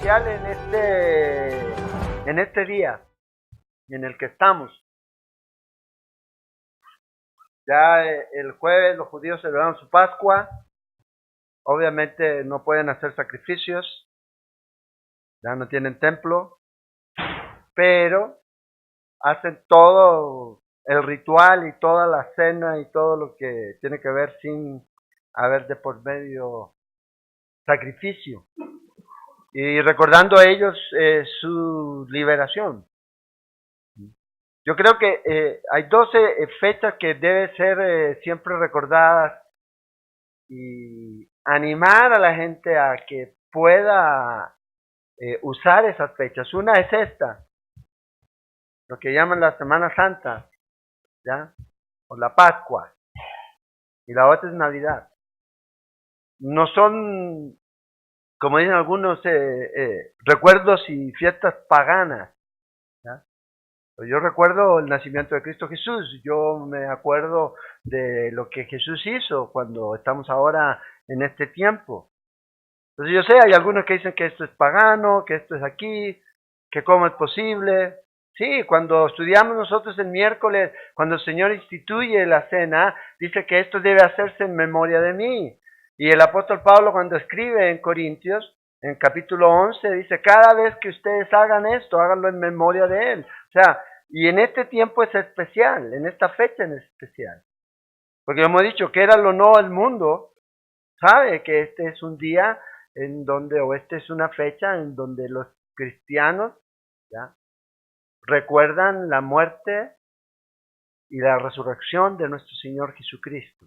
especial en este día en el que estamos. Ya el jueves los judíos celebraron su Pascua. Obviamente no pueden hacer sacrificios, ya no tienen templo, pero hacen todo el ritual y toda la cena y todo lo que tiene que ver sin haber de por medio sacrificio. Y recordando a ellos su liberación. Yo creo que hay 12 fechas que deben ser siempre recordadas y animar a la gente a que pueda usar esas fechas. Una es esta, lo que llaman la Semana Santa, ¿ya? O la Pascua, y la otra es Navidad. No son, como dicen algunos, recuerdos y fiestas paganas, ¿ya? Yo recuerdo el nacimiento de Cristo Jesús, yo me acuerdo de lo que Jesús hizo cuando estamos ahora en este tiempo. Entonces yo sé, hay algunos que dicen que esto es pagano, que esto es aquí, que cómo es posible. Sí, cuando estudiamos nosotros el miércoles, cuando el Señor instituye la cena, dice que esto debe hacerse en memoria de mí. Y el apóstol Pablo cuando escribe en Corintios, en capítulo 11, dice, cada vez que ustedes hagan esto, háganlo en memoria de Él. O sea, y en este tiempo es especial, en esta fecha es especial. Porque hemos dicho que era lo no el mundo, sabe que este es un día en donde, o esta es una fecha en donde los cristianos, ¿ya?, recuerdan la muerte y la resurrección de nuestro Señor Jesucristo.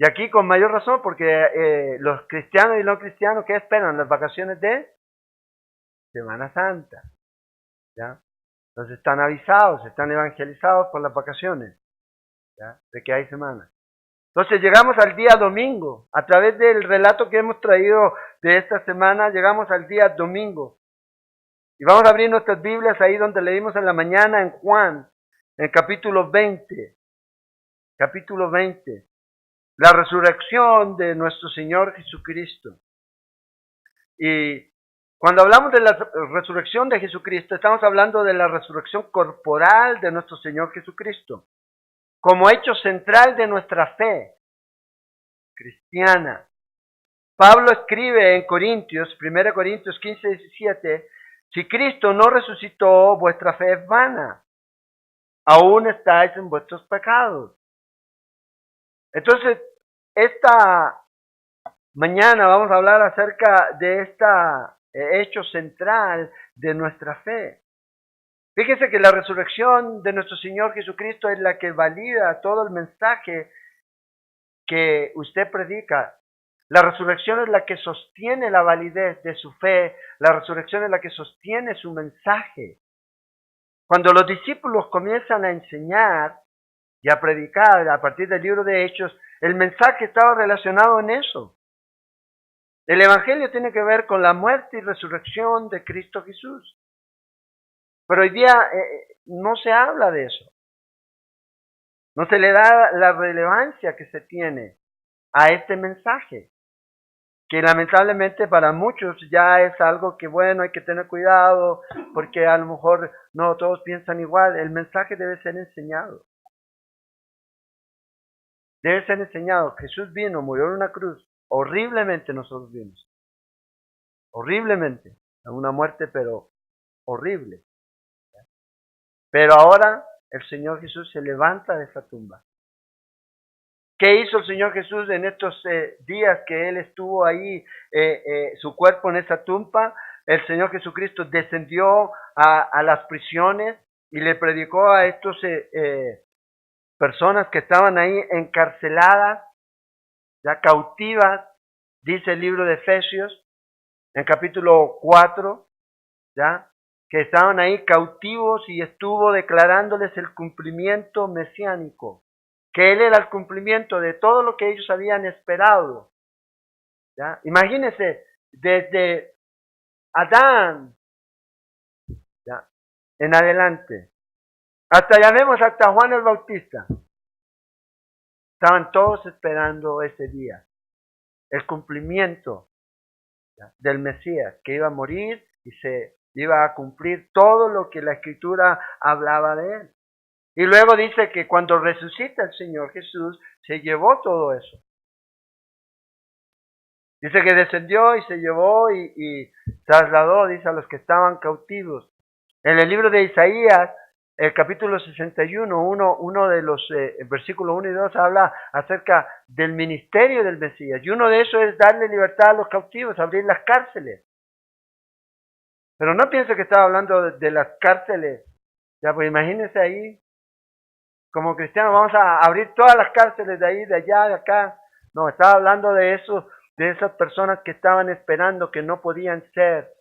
Y aquí con mayor razón, porque los cristianos y no cristianos, ¿qué esperan? Las vacaciones de Semana Santa, ¿ya? Entonces están avisados, están evangelizados por las vacaciones, ¿ya?, de que hay semana. Entonces llegamos al día domingo, a través del relato que hemos traído de esta semana, llegamos al día domingo. Y vamos a abrir nuestras Biblias ahí donde leímos en la mañana en Juan, en capítulo 20. Capítulo 20. La resurrección de nuestro Señor Jesucristo. Y cuando hablamos de la resurrección de Jesucristo, estamos hablando de la resurrección corporal de nuestro Señor Jesucristo, como hecho central de nuestra fe cristiana. Pablo escribe en Corintios, 1 Corintios 15, 17, si Cristo no resucitó, vuestra fe es vana, aún estáis en vuestros pecados. Entonces, esta mañana vamos a hablar acerca de este hecho central de nuestra fe. Fíjese que la resurrección de nuestro Señor Jesucristo es la que valida todo el mensaje que usted predica. La resurrección es la que sostiene la validez de su fe. La resurrección es la que sostiene su mensaje. Cuando los discípulos comienzan a enseñar y a predicar a partir del libro de Hechos, el mensaje estaba relacionado en eso. El Evangelio tiene que ver con la muerte y resurrección de Cristo Jesús. Pero hoy día no se habla de eso. No se le da la relevancia que se tiene a este mensaje, que lamentablemente para muchos ya es algo que, bueno, hay que tener cuidado, porque a lo mejor no todos piensan igual. El mensaje debe ser enseñado. Debe ser enseñado. Jesús vino, murió en una cruz. Horriblemente nosotros vimos. Horriblemente. Una muerte, pero horrible. Pero ahora el Señor Jesús se levanta de esa tumba. ¿Qué hizo el Señor Jesús en estos días que Él estuvo ahí, su cuerpo en esa tumba? El Señor Jesucristo descendió a las prisiones y le predicó a estos personas que estaban ahí encarceladas, ya cautivas, dice el libro de Efesios, en capítulo 4, ya, que estaban ahí cautivos y estuvo declarándoles el cumplimiento mesiánico, que Él era el cumplimiento de todo lo que ellos habían esperado. ¿Ya? Imagínense, desde Adán, ¿ya?, en adelante, hasta Juan el Bautista, estaban todos esperando ese día, el cumplimiento ¿ya? Del Mesías, que iba a morir y se iba a cumplir todo lo que la Escritura hablaba de él. Y luego dice que cuando resucita el Señor Jesús, se llevó todo eso. Dice que descendió y se llevó y trasladó, dice, a los que estaban cautivos. En el libro de Isaías, el capítulo 61, uno de los versículos 1 y 2 habla acerca del ministerio del Mesías. Y uno de esos es darle libertad a los cautivos, abrir las cárceles. Pero no pienso que estaba hablando de las cárceles. Ya, pues imagínense ahí, como cristianos, vamos a abrir todas las cárceles de ahí, de allá, de acá. No, estaba hablando de eso, de esas personas que estaban esperando que no podían ser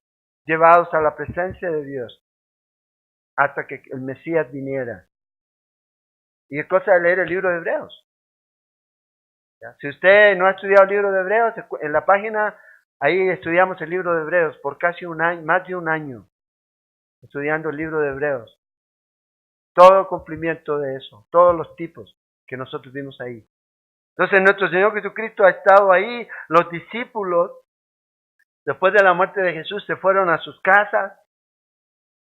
llevados a la presencia de Dios hasta que el Mesías viniera. Y es cosa de leer el libro de Hebreos. ¿Ya? Si usted no ha estudiado el libro de Hebreos, en la página, ahí estudiamos el libro de Hebreos por casi un año, más de un año, estudiando el libro de Hebreos. Todo el cumplimiento de eso, todos los tipos que nosotros vimos ahí. Entonces nuestro Señor Jesucristo ha estado ahí, los discípulos, después de la muerte de Jesús, se fueron a sus casas.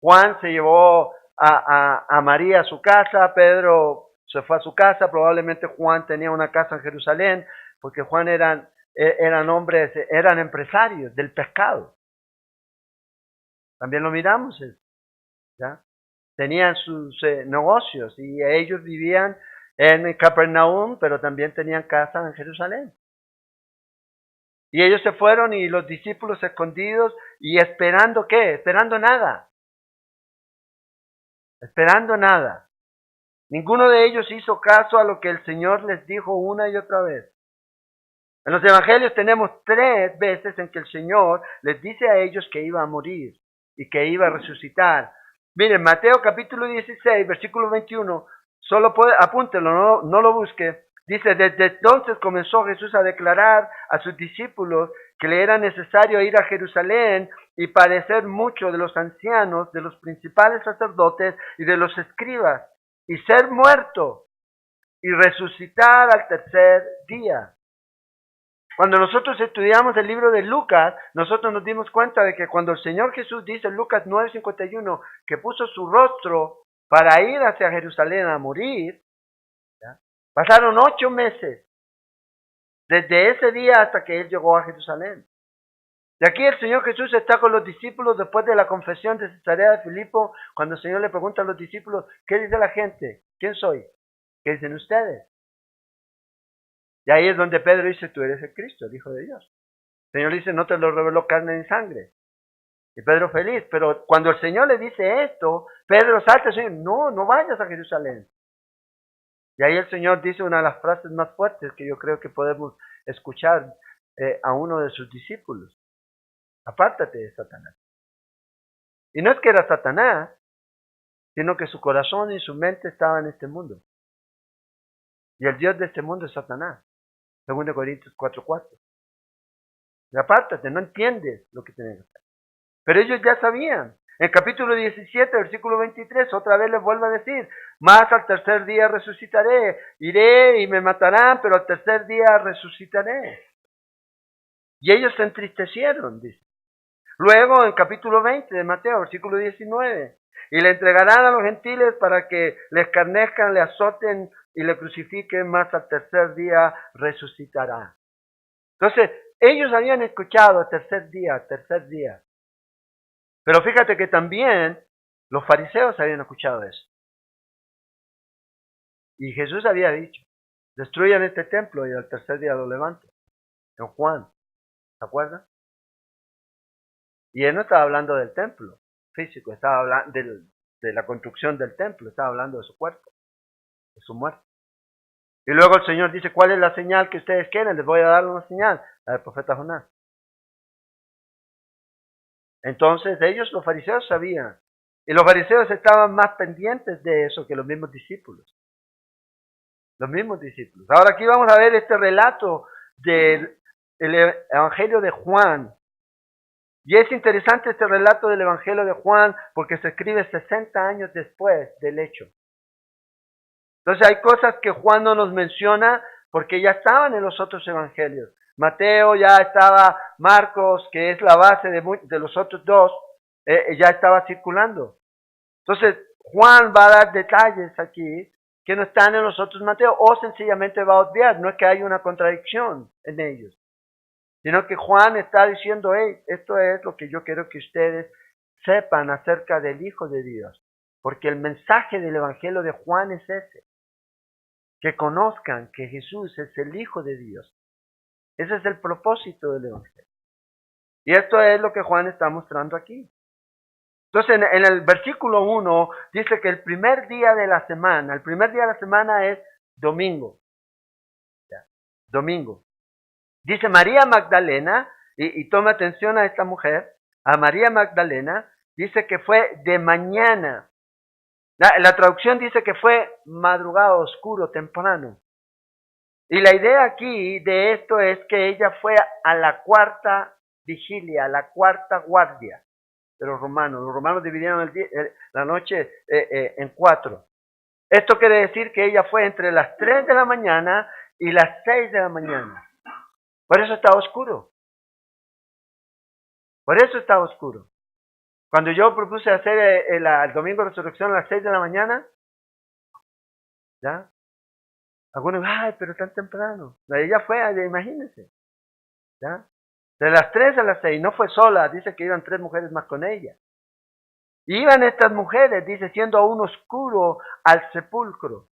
Juan se llevó a María a su casa, Pedro se fue a su casa, probablemente Juan tenía una casa en Jerusalén, porque Juan eran hombres, eran empresarios del pescado. También lo miramos, ¿ya? Tenían sus negocios y ellos vivían en Capernaum, pero también tenían casa en Jerusalén. Y ellos se fueron y los discípulos escondidos y esperando ¿qué? Esperando nada. Esperando nada. Ninguno de ellos hizo caso a lo que el Señor les dijo una y otra vez. En los evangelios tenemos 3 veces en que el Señor les dice a ellos que iba a morir y que iba a resucitar. Miren, Mateo capítulo 16, versículo 21, apúntelo, no lo busque. Dice, desde entonces comenzó Jesús a declarar a sus discípulos que le era necesario ir a Jerusalén y padecer mucho de los ancianos, de los principales sacerdotes y de los escribas, y ser muerto y resucitar al tercer día. Cuando nosotros estudiamos el libro de Lucas, nosotros nos dimos cuenta de que cuando el Señor Jesús dice en Lucas 9:51 que puso su rostro para ir hacia Jerusalén a morir, ¿ya? Pasaron 8 meses desde ese día hasta que Él llegó a Jerusalén. Y aquí el Señor Jesús está con los discípulos después de la confesión de Cesarea de Filipo, cuando el Señor le pregunta a los discípulos, ¿qué dice la gente? ¿Quién soy? ¿Qué dicen ustedes? Y ahí es donde Pedro dice, tú eres el Cristo, el Hijo de Dios. El Señor dice, no te lo reveló carne ni sangre. Y Pedro feliz, pero cuando el Señor le dice esto, Pedro salta y dice, no vayas a Jerusalén. Y ahí el Señor dice una de las frases más fuertes que yo creo que podemos escuchar a uno de sus discípulos. Apártate de Satanás. Y no es que era Satanás, sino que su corazón y su mente estaban en este mundo. Y el Dios de este mundo es Satanás. 2 Corintios 4:4. Y apártate, no entiendes lo que tienes que hacer. Pero ellos ya sabían. En capítulo 17, versículo 23, otra vez les vuelvo a decir, más al tercer día resucitaré, iré y me matarán, pero al tercer día resucitaré. Y ellos se entristecieron, dice. Luego, en capítulo 20 de Mateo, versículo 19, y le entregarán a los gentiles para que le escarnezcan, le azoten y le crucifiquen, más al tercer día resucitará. Entonces, ellos habían escuchado tercer día. Pero fíjate que también los fariseos habían escuchado eso. Y Jesús había dicho, destruyan este templo y al tercer día lo levanto. En Juan, ¿se acuerdan? Y él no estaba hablando del templo físico, estaba hablando de la construcción del templo, estaba hablando de su cuerpo, de su muerte. Y luego el Señor dice, ¿cuál es la señal que ustedes quieren? Les voy a dar una señal, la del profeta Jonás. Entonces ellos, los fariseos, sabían. Y los fariseos estaban más pendientes de eso que los mismos discípulos. Los mismos discípulos. Ahora aquí vamos a ver este relato del Evangelio de Juan. Y es interesante este relato del Evangelio de Juan porque se escribe 60 años después del hecho. Entonces hay cosas que Juan no nos menciona porque ya estaban en los otros evangelios. Mateo, ya estaba Marcos, que es la base de los otros dos, ya estaba circulando. Entonces, Juan va a dar detalles aquí que no están en los otros Mateo, o sencillamente va a obviar, no es que haya una contradicción en ellos, sino que Juan está diciendo, hey, esto es lo que yo quiero que ustedes sepan acerca del Hijo de Dios, porque el mensaje del Evangelio de Juan es ese, que conozcan que Jesús es el Hijo de Dios. Ese es el propósito del Evangelio. Y esto es lo que Juan está mostrando aquí. Entonces, en el versículo 1 dice que el primer día de la semana es domingo. ¿Ya? Domingo. Dice María Magdalena, y toma atención a esta mujer, a María Magdalena, dice que fue de mañana. La traducción dice que fue madrugada, oscuro, temprano. Y la idea aquí de esto es que ella fue a la cuarta vigilia, a la cuarta guardia de los romanos. Los romanos dividieron la noche en 4. Esto quiere decir que ella fue entre las 3 de la mañana y las 6 de la mañana. Por eso estaba oscuro. Por eso estaba oscuro. Cuando yo propuse hacer el domingo de resurrección a las 6 de la mañana, ¿ya? Algunos, ay, pero tan temprano. Ella fue, imagínense, ¿ya? De las 3 a las 6, no fue sola, dice que iban 3 mujeres más con ella. Y iban estas mujeres, dice, siendo aún oscuro al sepulcro.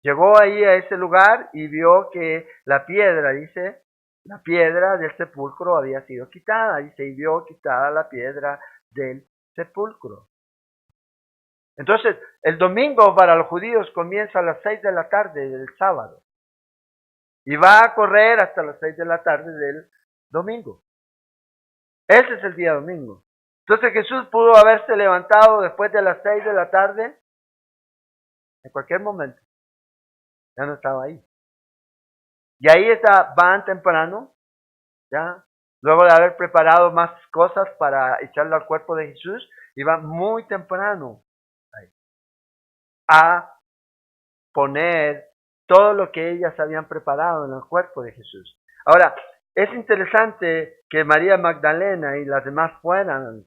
Llegó ahí a ese lugar y vio que la piedra, dice, la piedra del sepulcro había sido quitada, dice, y vio quitada la piedra del sepulcro. Entonces, el domingo para los judíos comienza a las 6 de la tarde del sábado. Y va a correr hasta las 6 de la tarde del domingo. Ese es el día domingo. Entonces Jesús pudo haberse levantado después de las 6 de la tarde, en cualquier momento. Ya no estaba ahí. Y ahí van temprano, ya, luego de haber preparado más cosas para echarle al cuerpo de Jesús, iba muy temprano ahí, a poner todo lo que ellas habían preparado en el cuerpo de Jesús. Ahora, es interesante que María Magdalena y las demás fueran.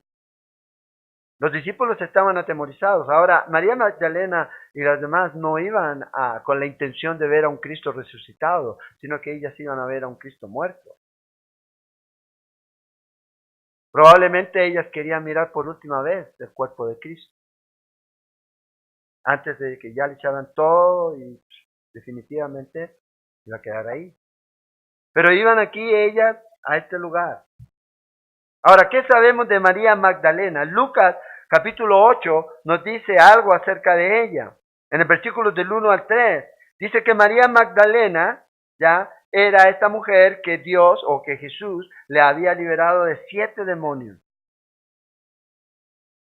Los discípulos estaban atemorizados. Ahora, María Magdalena y las demás no iban con la intención de ver a un Cristo resucitado, sino que ellas iban a ver a un Cristo muerto. Probablemente ellas querían mirar por última vez el cuerpo de Cristo, antes de que ya le echaran todo y definitivamente iba a quedar ahí. Pero iban aquí ellas a este lugar. Ahora, ¿qué sabemos de María Magdalena? Lucas capítulo 8 nos dice algo acerca de ella. En el versículo del 1 al 3, dice que María Magdalena, ya, era esta mujer que Dios o que Jesús le había liberado de 7 demonios.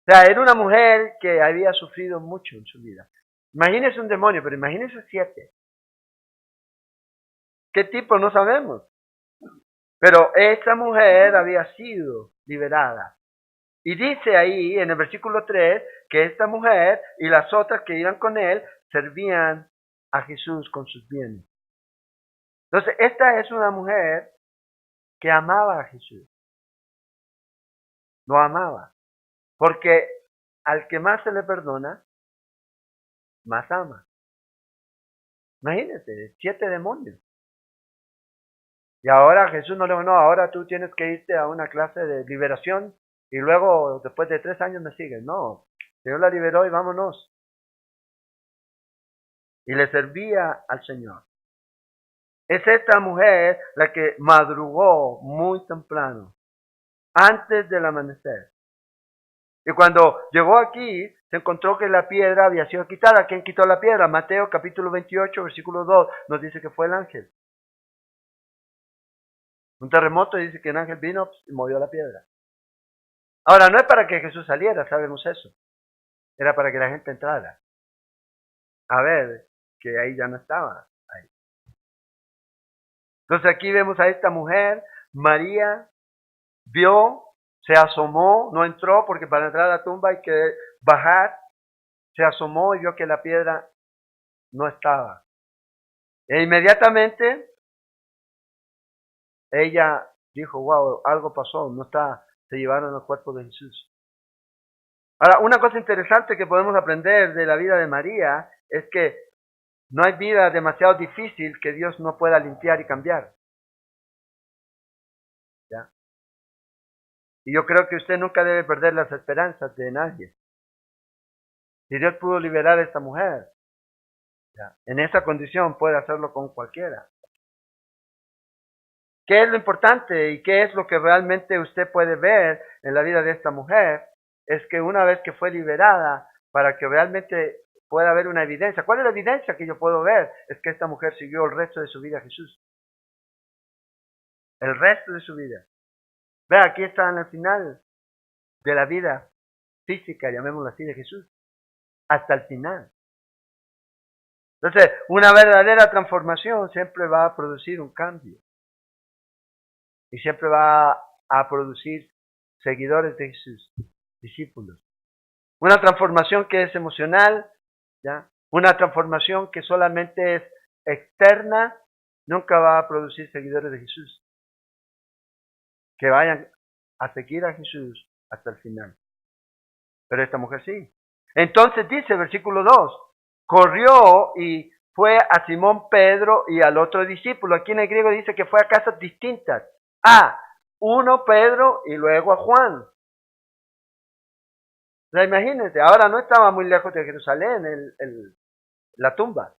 O sea, era una mujer que había sufrido mucho en su vida. Imagínese un demonio, pero imagínese 7. ¿Qué tipo? No sabemos. Pero esta mujer había sido liberada. Y dice ahí en el versículo 3 que esta mujer y las otras que iban con él servían a Jesús con sus bienes. Entonces, esta es una mujer que amaba a Jesús. Lo amaba. Porque al que más se le perdona, más ama. Imagínense, 7 demonios. Y ahora Jesús no le dijo, no, ahora tú tienes que irte a una clase de liberación y luego después de 3 años me sigues. No, el Señor la liberó y vámonos. Y le servía al Señor. Es esta mujer la que madrugó muy temprano, antes del amanecer. Y cuando llegó aquí, se encontró que la piedra había sido quitada. ¿Quién quitó la piedra? Mateo capítulo 28, versículo 2, nos dice que fue el ángel. Un terremoto dice que el ángel vino y movió la piedra. Ahora, no es para que Jesús saliera, sabemos eso. Era para que la gente entrara. A ver, que ahí ya no estaba. Ahí. Entonces aquí vemos a esta mujer, María, vio, se asomó, no entró porque para entrar a la tumba hay que bajar, se asomó y vio que la piedra no estaba. E inmediatamente ella dijo, wow, algo pasó, no está, se llevaron el cuerpo de Jesús. Ahora, una cosa interesante que podemos aprender de la vida de María es que no hay vida demasiado difícil que Dios no pueda limpiar y cambiar. ¿Ya? Y yo creo que usted nunca debe perder las esperanzas de nadie. Si Dios pudo liberar a esta mujer, ¿ya? En esa condición puede hacerlo con cualquiera. ¿Qué es lo importante y qué es lo que realmente usted puede ver en la vida de esta mujer? Es que una vez que fue liberada, para que realmente pueda haber una evidencia. ¿Cuál es la evidencia que yo puedo ver? Es que esta mujer siguió el resto de su vida a Jesús. El resto de su vida. Ve, aquí está en el final de la vida física, llamémoslo así, de Jesús. Hasta el final. Entonces, una verdadera transformación siempre va a producir un cambio. Y siempre va a producir seguidores de Jesús, discípulos. Una transformación que es emocional, ¿ya? Una transformación que solamente es externa, nunca va a producir seguidores de Jesús. Que vayan a seguir a Jesús hasta el final. Pero esta mujer sí. Entonces dice, versículo 2, corrió y fue a Simón Pedro y al otro discípulo. Aquí en el griego dice que fue a casas distintas. Uno Pedro y luego a Juan. O sea, imagínense, ahora no estaba muy lejos de Jerusalén la tumba.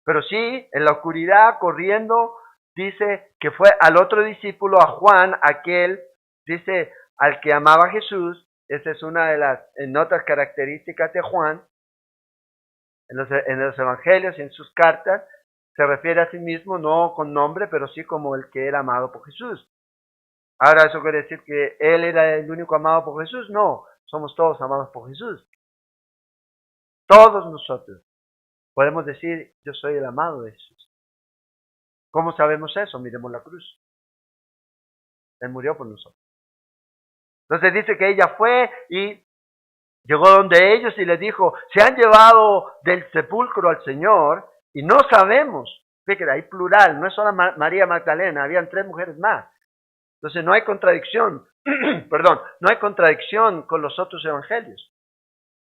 Pero sí, en la oscuridad, corriendo, dice que fue al otro discípulo, a Juan, aquel, dice, al que amaba a Jesús. Esa es una de las notas características de Juan. En los evangelios y en sus cartas se refiere a sí mismo, no con nombre, pero sí como el que era amado por Jesús. Ahora, ¿eso quiere decir que él era el único amado por Jesús? No, somos todos amados por Jesús. Todos nosotros podemos decir, yo soy el amado de Jesús. ¿Cómo sabemos eso? Miremos la cruz. Él murió por nosotros. Entonces dice que ella fue y llegó donde ellos y les dijo, se han llevado del sepulcro al Señor y no sabemos. Fíjate, hay plural, no es solo María Magdalena, habían 3 mujeres más. Entonces no hay contradicción, perdón, no hay contradicción con los otros evangelios.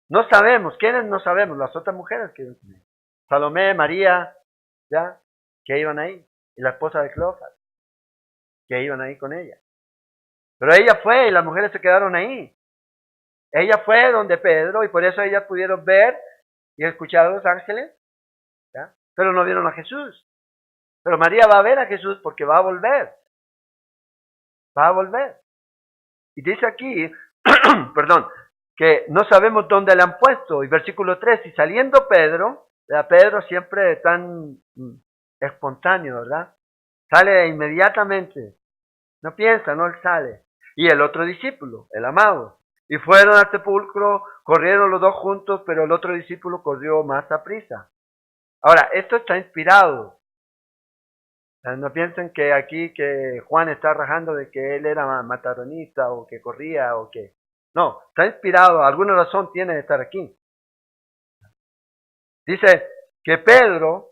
No sabemos, ¿quiénes no sabemos? Las otras mujeres que iban con ella. Salomé, María, ¿ya? Que iban ahí. Y la esposa de Cleofas, que iban ahí con ella. Pero ella fue y las mujeres se quedaron ahí. Ella fue donde Pedro y por eso ellas pudieron ver y escuchar a los ángeles, ¿ya? Pero no vieron a Jesús. Pero María va a ver a Jesús porque va a volver. Va a volver. Y dice aquí, perdón, que no sabemos dónde le han puesto. Y versículo 3, y saliendo Pedro, Pedro siempre tan espontáneo, ¿verdad? Sale inmediatamente. No piensa, no, él sale. Y el otro discípulo, el amado. Y fueron al sepulcro, corrieron los dos juntos, pero el otro discípulo corrió más a prisa. Ahora, esto está inspirado. No piensen que aquí que Juan está rajando de que él era mataronista o que corría o que... No, está inspirado, alguna razón tiene de estar aquí. Dice que Pedro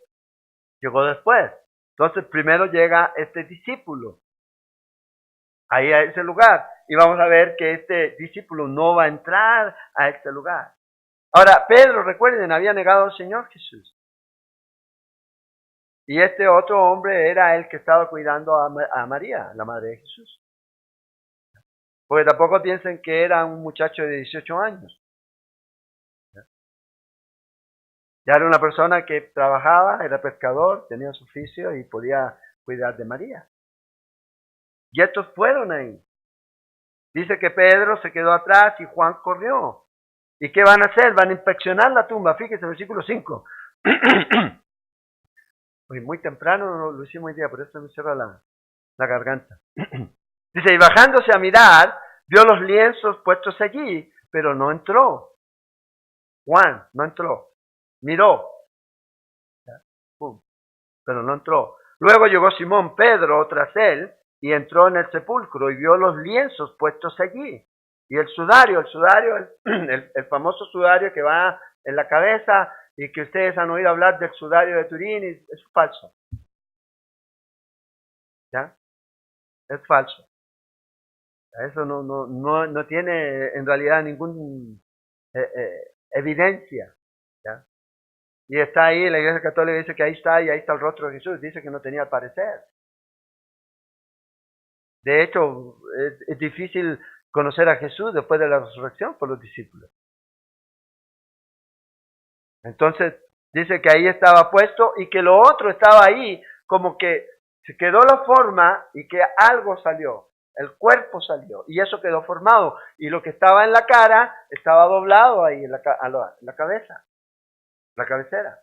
llegó después. Entonces primero llega este discípulo ahí a ese lugar. Y vamos a ver que este discípulo no va a entrar a este lugar. Ahora, Pedro, recuerden, había negado al Señor Jesús. Y este otro hombre era el que estaba cuidando a María, la madre de Jesús. Porque tampoco piensen que era un muchacho de 18 años. Ya era una persona que trabajaba, era pescador, tenía su oficio y podía cuidar de María. Y estos fueron ahí. Dice que Pedro se quedó atrás y Juan corrió. ¿Y qué van a hacer? Van a inspeccionar la tumba. Fíjese, versículo 5. Muy temprano lo hicimos hoy día, por eso me cierra la garganta. Dice, y bajándose a mirar, vio los lienzos puestos allí, pero no entró. Juan no entró. Miró. Pero no entró. Luego llegó Simón Pedro tras él y entró en el sepulcro y vio los lienzos puestos allí. Y el sudario, el famoso sudario que va en la cabeza y que ustedes han oído hablar del sudario de Turín, es falso. ¿Ya? es falso. Eso no tiene en realidad ningún evidencia. ¿Ya? Y está ahí, la Iglesia Católica dice que ahí está, y ahí está el rostro de Jesús, dice que no tenía parecer. De hecho, es difícil conocer a Jesús después de la resurrección por los discípulos. Entonces, dice que ahí estaba puesto y que lo otro estaba ahí, como que se quedó la forma y que algo salió, el cuerpo salió y eso quedó formado. Y lo que estaba en la cara estaba doblado ahí en la cabeza, la cabecera.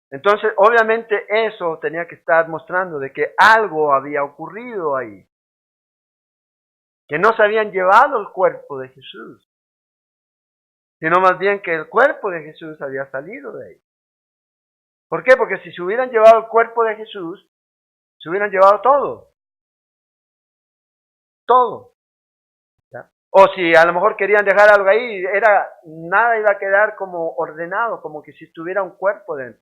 Entonces, obviamente eso tenía que estar mostrando de que algo había ocurrido ahí, que no se habían llevado el cuerpo de Jesús, sino más bien que el cuerpo de Jesús había salido de ahí. ¿Por qué? Porque si se hubieran llevado el cuerpo de Jesús, se hubieran llevado todo. Todo. ¿Ya? O si a lo mejor querían dejar algo ahí, nada iba a quedar como ordenado, como que si estuviera un cuerpo dentro.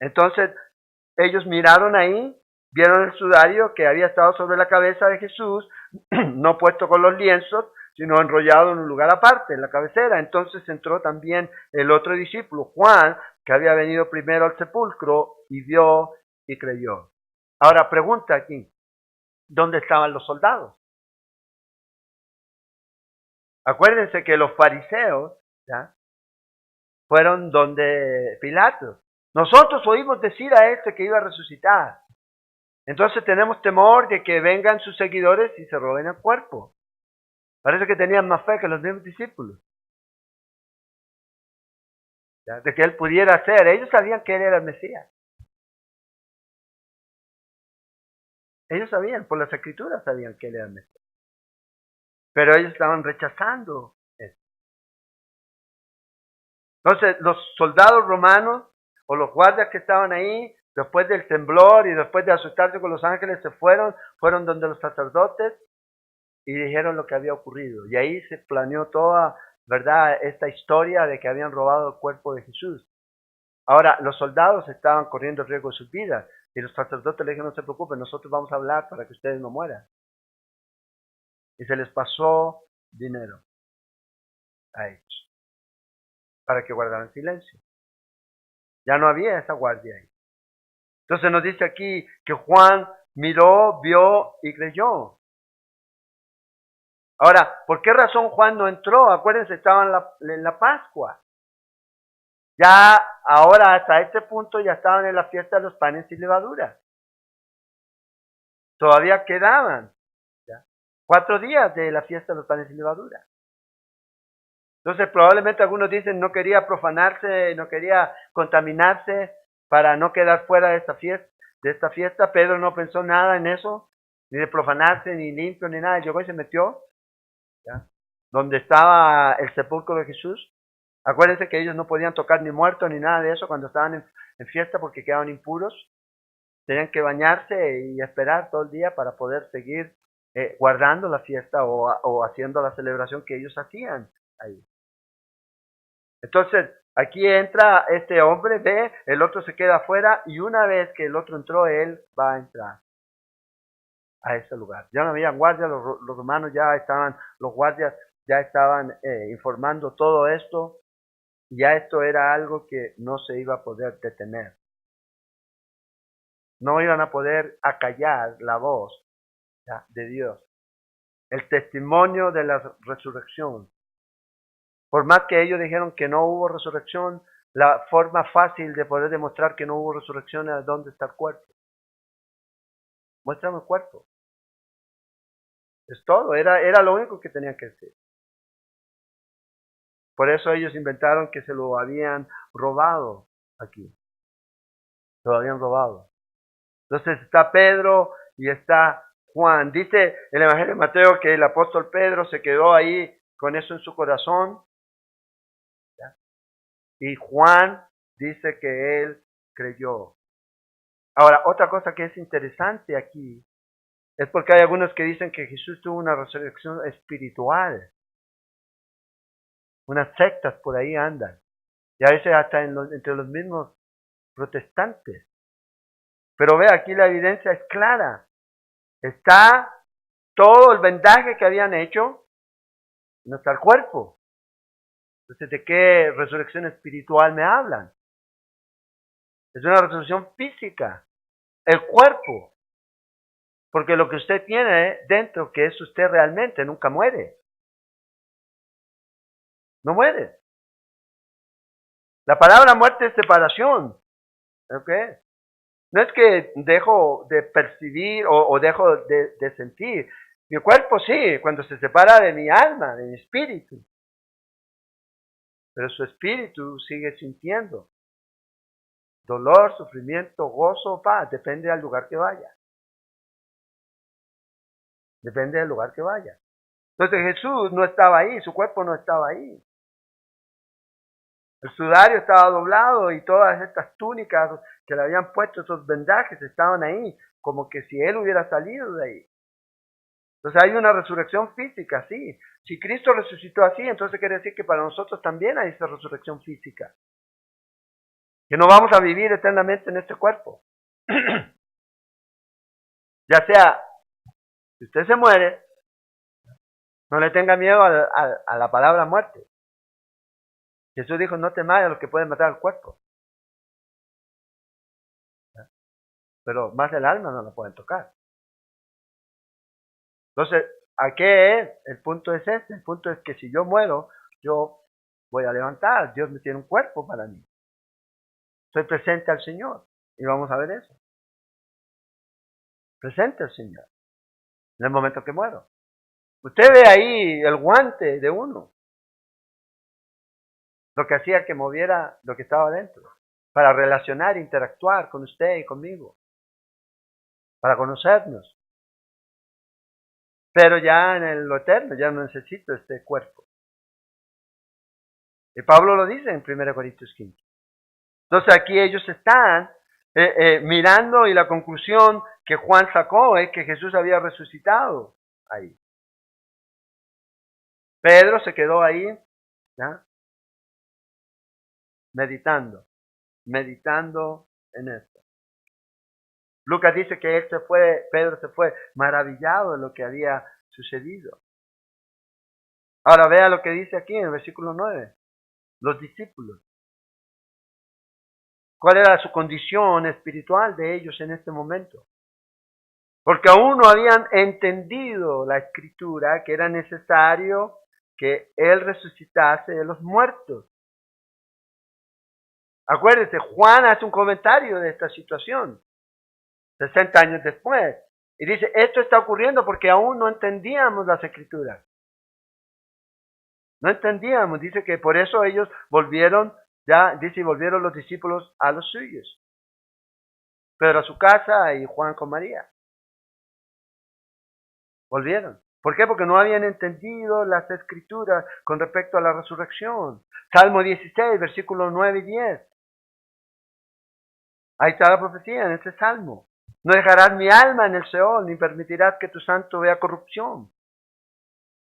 Entonces, ellos miraron ahí, vieron el sudario que había estado sobre la cabeza de Jesús, no puesto con los lienzos, sino enrollado en un lugar aparte, en la cabecera. Entonces entró también el otro discípulo, Juan, que había venido primero al sepulcro y vio y creyó. Ahora pregunta aquí, ¿dónde estaban los soldados? Acuérdense que los fariseos, ¿ya?, fueron donde Pilato. Nosotros oímos decir a este que iba a resucitar. Entonces tenemos temor de que vengan sus seguidores y se roben el cuerpo. Parece que tenían más fe que los mismos discípulos, ¿ya?, de que él pudiera hacer. Ellos sabían que él era el Mesías. Ellos sabían, por las escrituras sabían que él era el Mesías. Pero ellos estaban rechazando eso. Entonces los soldados romanos o los guardias que estaban ahí, después del temblor y después de asustarse con los ángeles, fueron donde los sacerdotes y dijeron lo que había ocurrido. Y ahí se planeó toda, ¿verdad?, esta historia de que habían robado el cuerpo de Jesús. Ahora, los soldados estaban corriendo el riesgo de sus vidas y los sacerdotes le dijeron, no se preocupen, nosotros vamos a hablar para que ustedes no mueran. Y se les pasó dinero a ellos para que guardaran silencio. Ya no había esa guardia ahí. Entonces nos dice aquí que Juan miró, vio y creyó. Ahora, ¿por qué razón Juan no entró? Acuérdense, estaba en la Pascua. Ya ahora hasta este punto ya estaban en la fiesta de los panes sin levadura. Todavía quedaban, ¿ya?, 4 días de la fiesta de los panes sin levadura. Entonces probablemente algunos dicen no quería profanarse, no quería contaminarse para no quedar fuera de esta fiesta. Pedro no pensó nada en eso, ni de profanarse, ni limpio, ni nada. Llegó y se metió, ¿ya?, donde estaba el sepulcro de Jesús. Acuérdense que ellos no podían tocar ni muertos ni nada de eso cuando estaban en fiesta porque quedaban impuros. Tenían que bañarse y esperar todo el día para poder seguir guardando la fiesta o haciendo la celebración que ellos hacían ahí. Entonces, aquí entra este hombre, ve, el otro se queda afuera y una vez que el otro entró, él va a entrar a ese lugar. Ya no había guardias, los romanos los guardias ya estaban informando todo esto. Ya esto era algo que no se iba a poder detener. No iban a poder acallar la voz, ¿ya?, de Dios. El testimonio de la resurrección. Por más que ellos dijeron que no hubo resurrección, la forma fácil de poder demostrar que no hubo resurrección es dónde está el cuerpo. Muéstrame el cuerpo. Es todo, era lo único que tenían que decir. Por eso ellos inventaron que se lo habían robado aquí. Se lo habían robado. Entonces está Pedro y está Juan. Dice el Evangelio de Mateo que el apóstol Pedro se quedó ahí con eso en su corazón. ¿Ya? Y Juan dice que él creyó. Ahora, otra cosa que es interesante aquí es porque hay algunos que dicen que Jesús tuvo una resurrección espiritual. Unas sectas por ahí andan. Y a veces hasta entre los mismos protestantes Pero ve, aquí la evidencia es clara. Está todo el vendaje que habían hecho, no está el cuerpo. Entonces, ¿de qué resurrección espiritual me hablan? Es una resurrección física, el cuerpo. Porque lo que usted tiene dentro, que es usted realmente, nunca muere. No muere. La palabra muerte es separación. ¿Ok? No es que dejo de percibir o dejo de sentir. Mi cuerpo sí, cuando se separa de mi alma, de mi espíritu. Pero su espíritu sigue sintiendo dolor, sufrimiento, gozo, paz. Depende del lugar que vaya. Depende del lugar que vaya. Entonces Jesús no estaba ahí, su cuerpo no estaba ahí. El sudario estaba doblado y todas estas túnicas que le habían puesto, esos vendajes, estaban ahí, como que si él hubiera salido de ahí. Entonces hay una resurrección física, sí. Si Cristo resucitó así, entonces quiere decir que para nosotros también hay esa resurrección física. Que no vamos a vivir eternamente en este cuerpo. Ya sea, si usted se muere, no le tenga miedo a la palabra muerte. Jesús dijo, no temáis a los que pueden matar al cuerpo. Pero más el alma no lo pueden tocar. Entonces, ¿a qué es? El punto es este. El punto es que si yo muero, yo voy a levantar. Dios me tiene un cuerpo para mí. Soy presente al Señor. Y vamos a ver eso. Presente al Señor. En el momento que muero. Usted ve ahí el guante de uno. Lo que hacía que moviera lo que estaba dentro. Para relacionar, interactuar con usted y conmigo. Para conocernos. Pero ya en lo eterno, ya no necesito este cuerpo. Y Pablo lo dice en 1 Corintios 15. Entonces aquí ellos están mirando y la conclusión que Juan sacó es que Jesús había resucitado ahí. Pedro se quedó ahí, ¿ya? meditando en esto. Lucas dice que Pedro se fue maravillado de lo que había sucedido. Ahora vea lo que dice aquí en el versículo 9. Los discípulos. ¿Cuál era su condición espiritual de ellos en este momento? Porque aún no habían entendido la escritura que era necesario que Él resucitase de los muertos. Acuérdense, Juan hace un comentario de esta situación, 60 años después, y dice, esto está ocurriendo porque aún no entendíamos las escrituras. No entendíamos, dice que por eso ellos volvieron, volvieron los discípulos a los suyos. Pedro a su casa y Juan con María. Volvieron. ¿Por qué? Porque no habían entendido las escrituras con respecto a la resurrección. Salmo 16, versículos 9 y 10. Ahí está la profecía en este salmo. No dejarás mi alma en el Seol, ni permitirás que tu santo vea corrupción.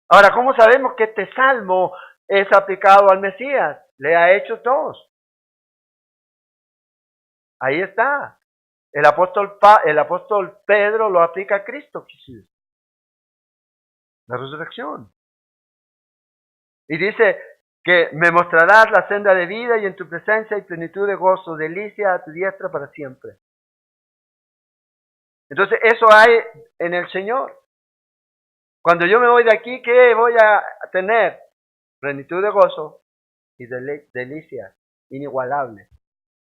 Ahora, ¿cómo sabemos que este salmo es aplicado al Mesías? Lea Hechos 2. Ahí está. El apóstol Pedro lo aplica a Cristo Jesús. La resurrección. Y dice que me mostrarás la senda de vida y en tu presencia y plenitud de gozo, delicia a tu diestra para siempre. Entonces eso hay en el Señor. Cuando yo me voy de aquí, ¿qué voy a tener? Plenitud de gozo y delicia inigualable.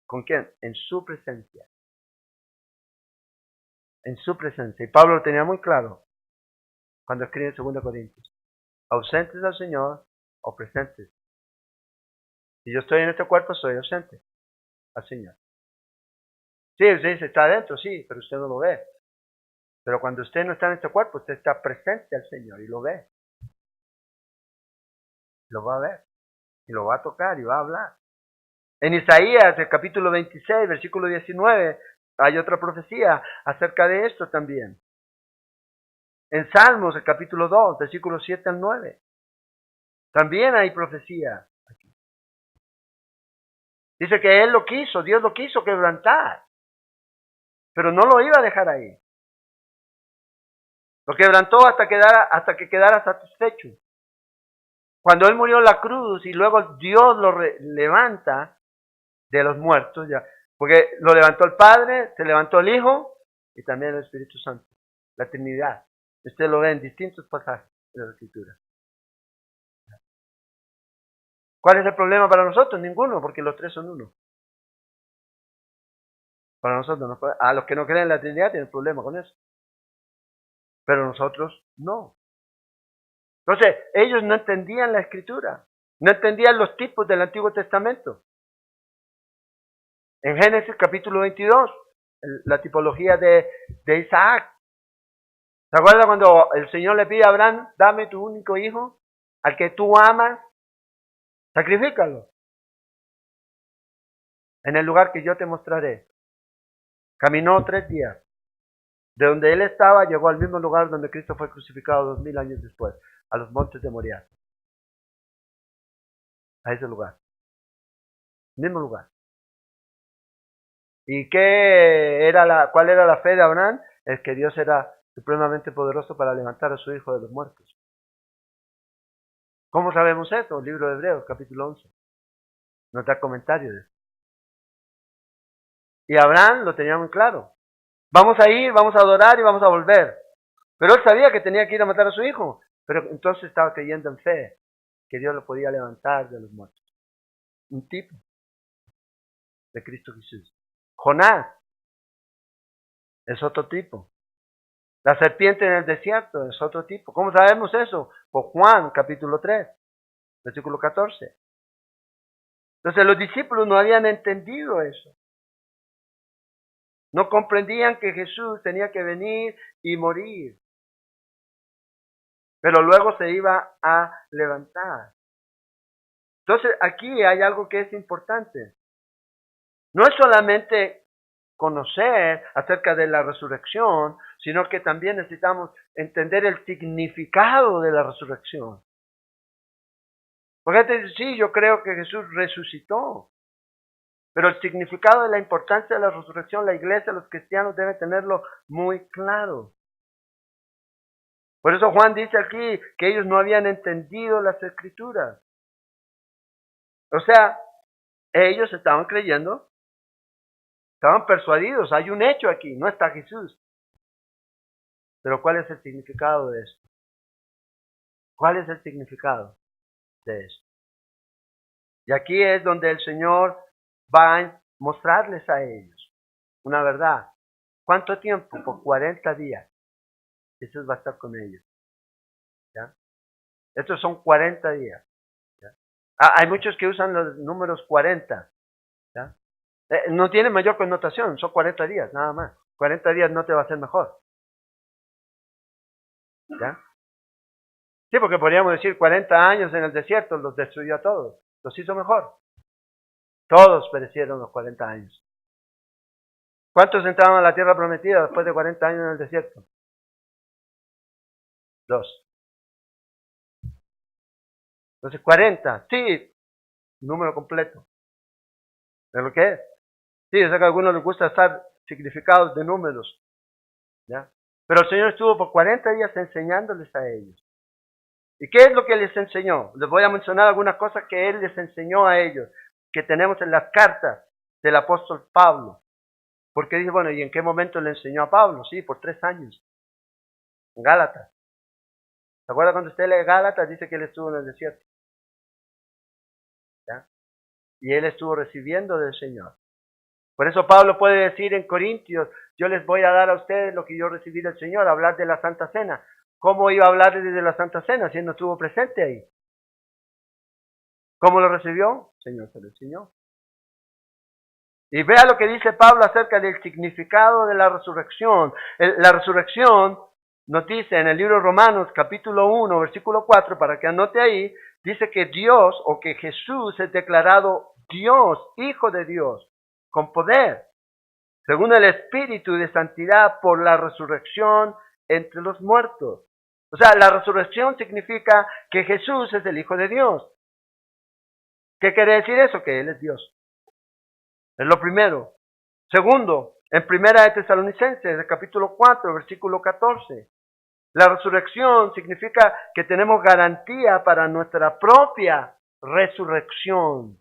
¿Con quién? En su presencia. En su presencia. Y Pablo lo tenía muy claro cuando escribe en 2 Corintios. Ausentes al Señor o presentes. Si yo estoy en este cuerpo, soy ausente al Señor. Sí, usted dice, está adentro, sí, pero usted no lo ve. Pero cuando usted no está en este cuerpo, usted está presente al Señor y lo ve. Lo va a ver. Y lo va a tocar y va a hablar. En Isaías, el capítulo 26, versículo 19, hay otra profecía acerca de esto también. En Salmos, el capítulo 2, versículos 7 al 9. También hay profecía aquí. Dice que Él lo quiso, Dios lo quiso quebrantar. pero no lo iba a dejar ahí. Lo quebrantó hasta que quedara satisfecho. Cuando Él murió en la cruz y luego Dios lo levanta de los muertos, ya, porque lo levantó el Padre, se levantó el Hijo y también el Espíritu Santo, la Trinidad. Usted lo ve en distintos pasajes de la Escritura. ¿Cuál es el problema para nosotros? Ninguno, porque los tres son uno. Para nosotros, no, a los que no creen en la Trinidad tienen problema con eso. Pero nosotros no. Entonces, ellos no entendían la Escritura, no entendían los tipos del Antiguo Testamento. En Génesis capítulo 22, la tipología de Isaac. ¿Se acuerda cuando el Señor le pide a Abraham, dame tu único hijo, al que tú amas, sacrifícalo en el lugar que yo te mostraré? Caminó 3 días. De donde él estaba, llegó al mismo lugar donde Cristo fue crucificado 2000 años después, a los montes de Moriah. A ese lugar. Mismo lugar. ¿Y cuál era la fe de Abraham? Es que Dios era supremamente poderoso para levantar a su hijo de los muertos. ¿Cómo sabemos eso? El libro de Hebreos, capítulo 11. Nos da comentarios de eso. Y Abraham lo tenía muy claro. Vamos a ir, vamos a adorar y vamos a volver. Pero él sabía que tenía que ir a matar a su hijo. Pero entonces estaba creyendo en fe, que Dios lo podía levantar de los muertos. Un tipo de Cristo Jesús. Jonás es otro tipo. La serpiente en el desierto es otro tipo. ¿Cómo sabemos eso? Por Juan, capítulo 3, versículo 14. Entonces los discípulos no habían entendido eso. No comprendían que Jesús tenía que venir y morir. Pero luego se iba a levantar. Entonces aquí hay algo que es importante. No es solamente conocer acerca de la resurrección, sino que también necesitamos entender el significado de la resurrección. Porque te dice, sí, yo creo que Jesús resucitó, pero el significado de la importancia de la resurrección, la iglesia, los cristianos deben tenerlo muy claro. Por eso Juan dice aquí que ellos no habían entendido las Escrituras. O sea, ellos estaban creyendo, estaban persuadidos, hay un hecho aquí, no está Jesús. Pero ¿cuál es el significado de esto? ¿Cuál es el significado de esto? Y aquí es donde el Señor va a mostrarles a ellos una verdad. ¿Cuánto tiempo? Por 40 días. Jesús va a estar con ellos. ¿Ya? Estos son 40 días. ¿Ya? Hay muchos que usan los números 40. ¿Ya? No tiene mayor connotación, son 40 días, nada más. 40 días no te va a hacer mejor. ¿Ya? Sí, porque podríamos decir 40 años en el desierto, los destruyó a todos. Los hizo mejor. Todos perecieron los 40 años. ¿Cuántos entraron a la tierra prometida después de 40 años en el desierto? 2. Entonces 40, sí, número completo. ¿De lo que es? Sí, yo sé que a algunos les gusta estar significados de números. ¿Ya? Pero el Señor estuvo por 40 días enseñándoles a ellos. ¿Y qué es lo que les enseñó? Les voy a mencionar algunas cosas que Él les enseñó a ellos, que tenemos en las cartas del apóstol Pablo. Porque dice, bueno, ¿y en qué momento le enseñó a Pablo? Sí, por 3 años. En Gálatas. ¿Se acuerda cuando usted lee Gálatas? Dice que él estuvo en el desierto. ¿Ya? Y él estuvo recibiendo del Señor. Por eso Pablo puede decir en Corintios, yo les voy a dar a ustedes lo que yo recibí del Señor, hablar de la Santa Cena. ¿Cómo iba a hablar de la Santa Cena si él no estuvo presente ahí? ¿Cómo lo recibió? El Señor se lo enseñó. Y vea lo que dice Pablo acerca del significado de la resurrección. La resurrección nos dice en el libro de Romanos capítulo 1, versículo 4, para que anote ahí, dice que Dios o que Jesús es declarado Dios, Hijo de Dios, con poder, según el Espíritu de santidad por la resurrección entre los muertos. O sea, la resurrección significa que Jesús es el Hijo de Dios. ¿Qué quiere decir eso? Que Él es Dios. Es lo primero. Segundo, En Primera de Tesalonicenses, el capítulo 4, versículo 14. La resurrección significa que tenemos garantía para nuestra propia resurrección.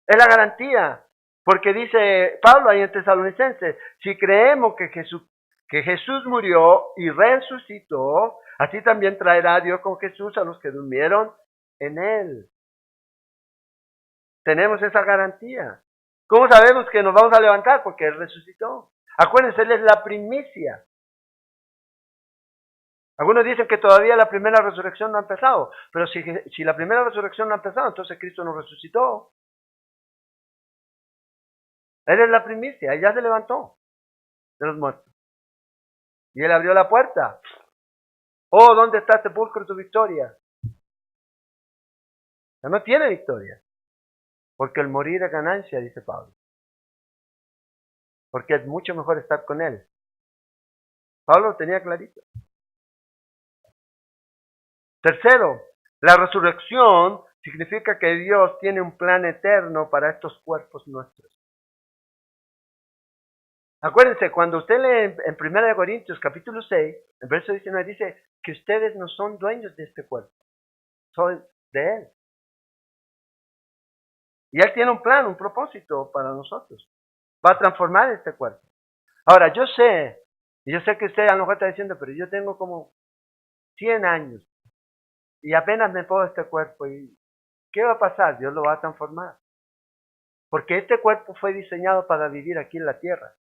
Es la garantía, porque dice Pablo ahí en Tesalonicenses, si creemos que Jesús murió y resucitó, así también traerá Dios con Jesús a los que durmieron en él. Tenemos esa garantía. ¿Cómo sabemos que nos vamos a levantar? Porque Él resucitó. Acuérdense, Él es la primicia. Algunos dicen que todavía la primera resurrección no ha empezado, pero si la primera resurrección no ha empezado, entonces Cristo no resucitó. Él es la primicia, Él ya se levantó de los muertos. Y Él abrió la puerta. Oh, ¿dónde está sepulcro tu victoria? Ya no tiene victoria, porque el morir es ganancia, dice Pablo. Porque es mucho mejor estar con Él. Pablo lo tenía clarito. Tercero, la resurrección significa que Dios tiene un plan eterno para estos cuerpos nuestros. Acuérdense, cuando usted lee en 1 Corintios capítulo 6, el verso 19 dice que ustedes no son dueños de este cuerpo, son de Él. Y Él tiene un plan, un propósito para nosotros. Va a transformar este cuerpo. Ahora, yo sé que usted a lo mejor está diciendo, pero yo tengo como 100 años y apenas me pongo este cuerpo. ¿Y qué va a pasar? Dios lo va a transformar. Porque este cuerpo fue diseñado para vivir aquí en la tierra.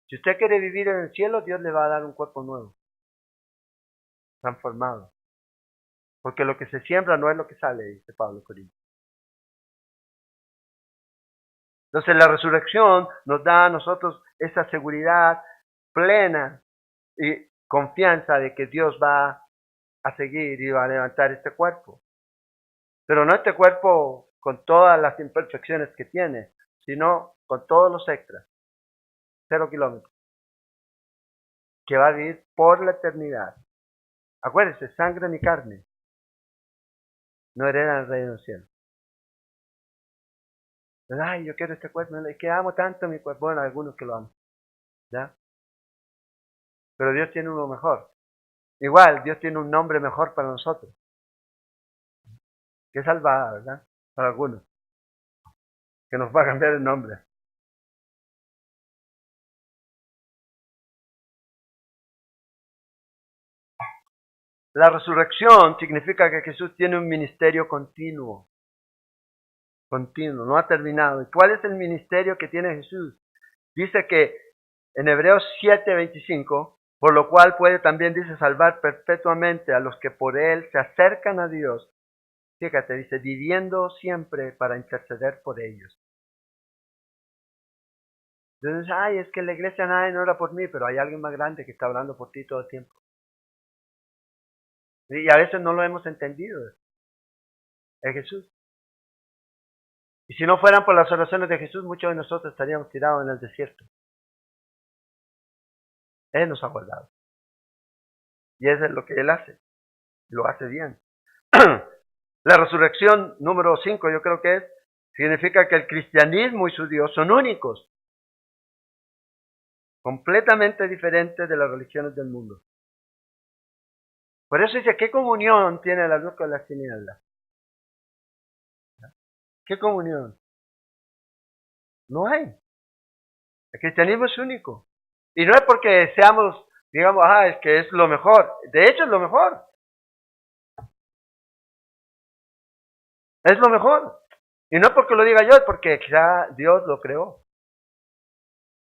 Si usted quiere vivir en el cielo, Dios le va a dar un cuerpo nuevo, transformado. Porque lo que se siembra no es lo que sale, dice Pablo Corintios. Entonces la resurrección nos da a nosotros esa seguridad plena y confianza de que Dios va a seguir y va a levantar este cuerpo. Pero no este cuerpo con todas las imperfecciones que tiene, sino con todos los extras. 0 kilómetros. Que va a vivir por la eternidad. Acuérdense, sangre ni carne no heredan el reino del cielo. Ay, yo quiero este cuerpo, que amo tanto mi cuerpo. Bueno, algunos que lo aman, ¿ya? Pero Dios tiene uno mejor. Igual, Dios tiene un nombre mejor para nosotros. Que salvada, ¿verdad? Para algunos. Que nos va a cambiar el nombre. La resurrección significa que Jesús tiene un ministerio continuo. Continuo, no ha terminado. ¿Y cuál es el ministerio que tiene Jesús? Dice que en Hebreos 7:25, por lo cual puede también, dice, salvar perpetuamente a los que por Él se acercan a Dios. Fíjate, dice, viviendo siempre para interceder por ellos. Entonces, ay, es que en la iglesia nadie no ora por mí, pero hay alguien más grande que está hablando por ti todo el tiempo. Y a veces no lo hemos entendido. Es Jesús. Y si no fueran por las oraciones de Jesús, muchos de nosotros estaríamos tirados en el desierto. Él nos ha guardado. Y eso es lo que Él hace. Lo hace bien. La resurrección número 5, yo creo que es, significa que el cristianismo y su Dios son únicos. Completamente diferentes de las religiones del mundo. Por eso dice, ¿qué comunión tiene la luz con las tinieblas? ¿Qué comunión? No hay. El cristianismo es único. Y no es porque seamos, digamos, es que es lo mejor. De hecho es lo mejor. Es lo mejor. Y no es porque lo diga yo, es porque ya Dios lo creó.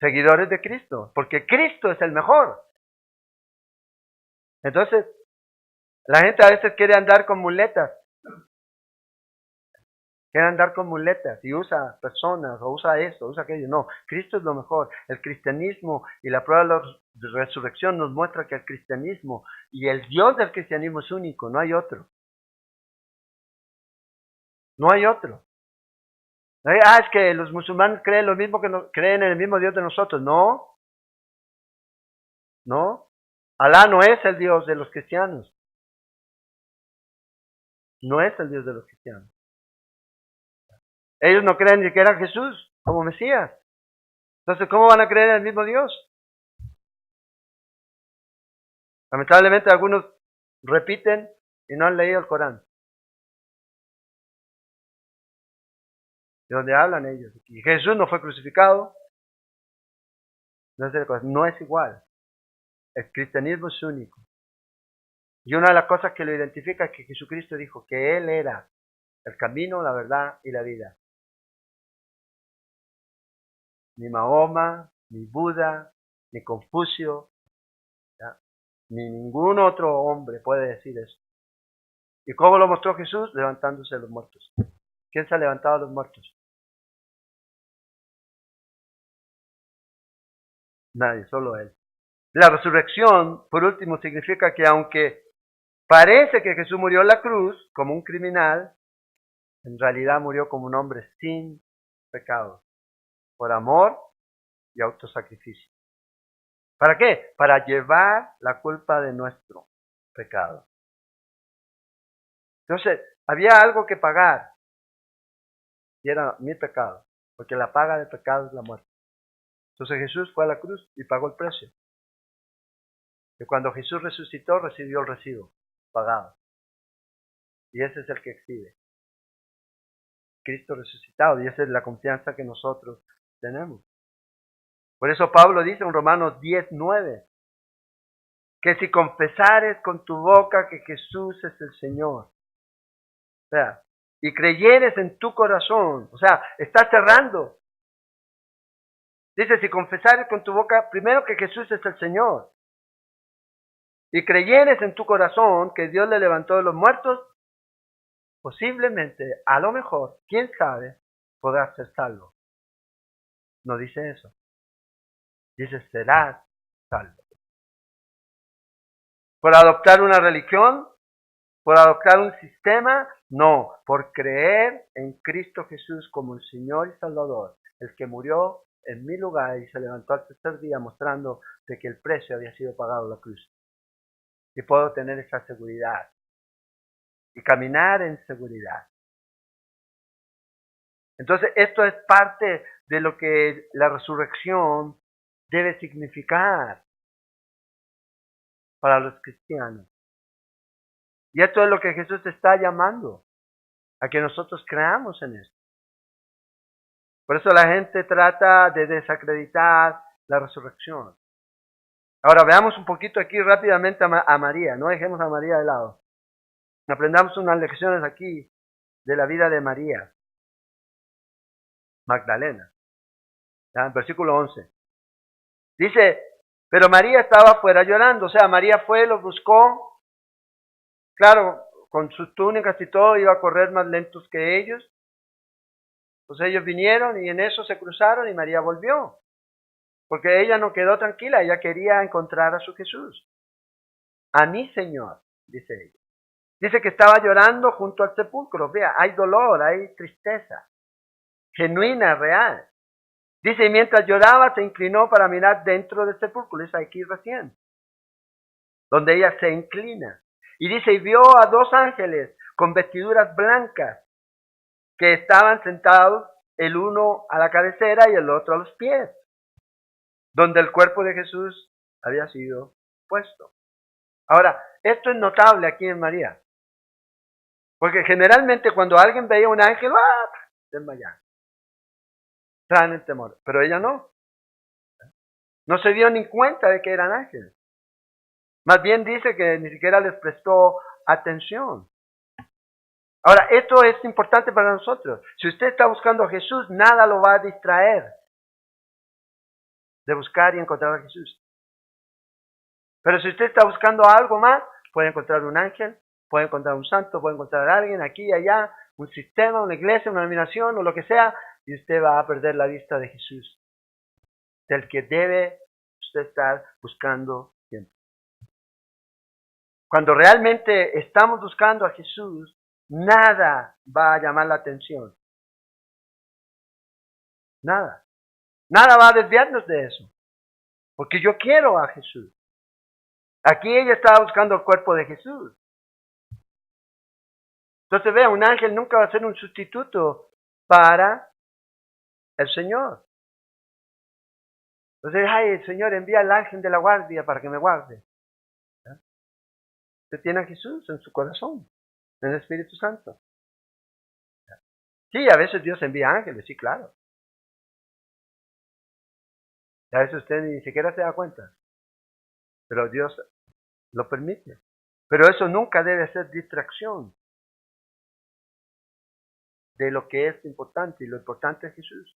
Seguidores de Cristo. Porque Cristo es el mejor. Entonces, la gente a veces quiere andar con muletas. Quiere andar con muletas y usa personas o usa esto, usa aquello. No, Cristo es lo mejor. El cristianismo y la prueba de la resurrección nos muestra que el cristianismo y el Dios del cristianismo es único, no hay otro. No hay otro. Es que los musulmanes creen lo mismo creen en el mismo Dios de nosotros. No, no. Alá no es el Dios de los cristianos. No es el Dios de los cristianos. Ellos no creen ni que era Jesús como Mesías. Entonces, ¿cómo van a creer en el mismo Dios? Lamentablemente algunos repiten y no han leído el Corán. De donde hablan ellos. Y Jesús no fue crucificado. No es igual. El cristianismo es único. Y una de las cosas que lo identifica es que Jesucristo dijo que Él era el camino, la verdad y la vida. Ni Mahoma, ni Buda, ni Confucio, ¿ya? Ni ningún otro hombre puede decir eso. ¿Y cómo lo mostró Jesús? Levantándose de los muertos. ¿Quién se ha levantado de los muertos? Nadie, solo Él. La resurrección, por último, significa que aunque parece que Jesús murió en la cruz como un criminal, en realidad murió como un hombre sin pecado, por amor y autosacrificio. ¿Para qué? Para llevar la culpa de nuestro pecado. Entonces, había algo que pagar, y era mi pecado, porque la paga del pecado es la muerte. Entonces Jesús fue a la cruz y pagó el precio. Y cuando Jesús resucitó, recibió el recibo pagado. Y ese es el que exhibe. Cristo resucitado, y esa es la confianza que nosotros tenemos. Por eso Pablo dice en Romanos 10:9, que si confesares con tu boca que Jesús es el Señor, o sea, y creyeres en tu corazón, o sea, está cerrando. Dice, si confesares con tu boca, primero que Jesús es el Señor, y creyeres en tu corazón que Dios le levantó de los muertos, posiblemente, a lo mejor, quién sabe, podrás ser salvo. No dice eso. Dice, serás salvo. ¿Por adoptar una religión? ¿Por adoptar un sistema? No, por creer en Cristo Jesús como el Señor y Salvador, el que murió en mi lugar y se levantó al tercer día mostrando de que el precio había sido pagado en la cruz. Y puedo tener esa seguridad y caminar en seguridad. Entonces, esto es parte de lo que la resurrección debe significar para los cristianos. Y esto es lo que Jesús está llamando, a que nosotros creamos en esto. Por eso la gente trata de desacreditar la resurrección. Ahora veamos un poquito aquí rápidamente a María, no dejemos a María de lado. Aprendamos unas lecciones aquí de la vida de María Magdalena. ¿Ya? En versículo 11. Dice, pero María estaba afuera llorando, o sea, María fue, los buscó, claro, con sus túnicas y todo, iba a correr más lentos que ellos. Pues ellos vinieron y en eso se cruzaron y María volvió. Porque ella no quedó tranquila, ella quería encontrar a su Jesús. A mi Señor, dice ella. Dice que estaba llorando junto al sepulcro. Vea, hay dolor, hay tristeza. Genuina, real. Dice, y mientras lloraba se inclinó para mirar dentro del sepulcro. Es aquí recién. Donde ella se inclina. Y dice, y vio a dos ángeles con vestiduras blancas que estaban sentados, el uno a la cabecera y el otro a los pies, donde el cuerpo de Jesús había sido puesto. Ahora, esto es notable aquí en María, porque generalmente cuando alguien veía un ángel, desmayaba, traen el temor, pero ella no se dio ni cuenta de que eran ángeles. Más bien dice que ni siquiera les prestó atención. Ahora, esto es importante para nosotros. Si usted está buscando a Jesús, nada lo va a distraer de buscar y encontrar a Jesús. Pero si usted está buscando algo más, puede encontrar un ángel, puede encontrar un santo, puede encontrar a alguien aquí y allá, un sistema, una iglesia, una denominación o lo que sea, y usted va a perder la vista de Jesús, del que debe usted estar buscando siempre. Cuando realmente estamos buscando a Jesús, nada va a llamar la atención. Nada. Nada va a desviarnos de eso. Porque yo quiero a Jesús. Aquí ella estaba buscando el cuerpo de Jesús. Entonces vea, un ángel nunca va a ser un sustituto para el Señor. Entonces, ay, el Señor envía al ángel de la guardia para que me guarde. ¿Ya? Usted tiene a Jesús en su corazón, en el Espíritu Santo. ¿Ya? Sí, a veces Dios envía ángeles, sí, claro. Y a veces usted ni siquiera se da cuenta, pero Dios lo permite. Pero eso nunca debe ser distracción de lo que es importante, y lo importante es Jesús.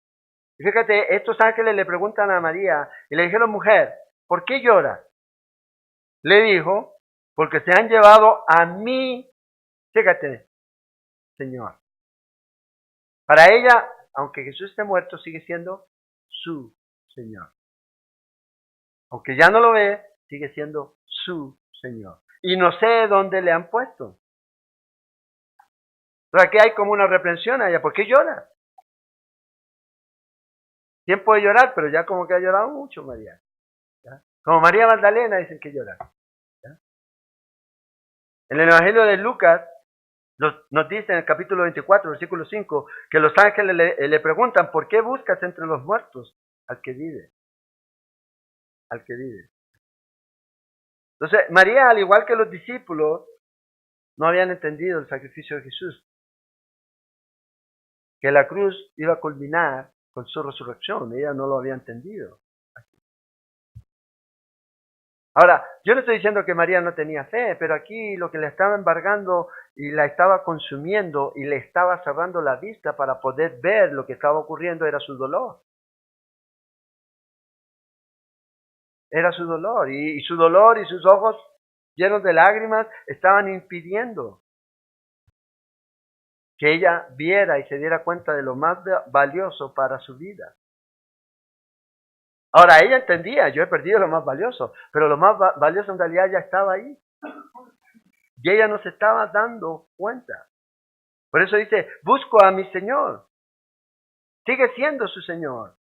Y fíjate, estos ángeles le preguntan a María y le dijeron, mujer, ¿por qué lloras? Le dijo, porque se han llevado a mí, fíjate, Señor. Para ella, aunque Jesús esté muerto, sigue siendo su Señor. Aunque ya no lo ve, sigue siendo su Señor. Y no sé dónde le han puesto. Entonces aquí hay como una reprensión a ella. ¿Por qué llora? Tiempo de llorar, pero ya como que ha llorado mucho María. ¿Ya? Como María Magdalena dicen que llora. ¿Ya? En el Evangelio de Lucas nos dice en el capítulo 24, versículo 5, que los ángeles le preguntan, ¿por qué buscas entre los muertos al que vive? Al que vive. Entonces, María, al igual que los discípulos, no habían entendido el sacrificio de Jesús, que la cruz iba a culminar con su resurrección. Ella no lo había entendido. Ahora, yo no estoy diciendo que María no tenía fe, pero aquí lo que le estaba embargando y la estaba consumiendo y le estaba cerrando la vista para poder ver lo que estaba ocurriendo era su dolor. Era su dolor y su dolor y sus ojos llenos de lágrimas estaban impidiendo que ella viera y se diera cuenta de lo más valioso para su vida. Ahora, ella entendía, yo he perdido lo más valioso, pero lo más valioso en realidad ya estaba ahí. Y ella no se estaba dando cuenta. Por eso dice, busco a mi Señor. Sigue siendo su Señor.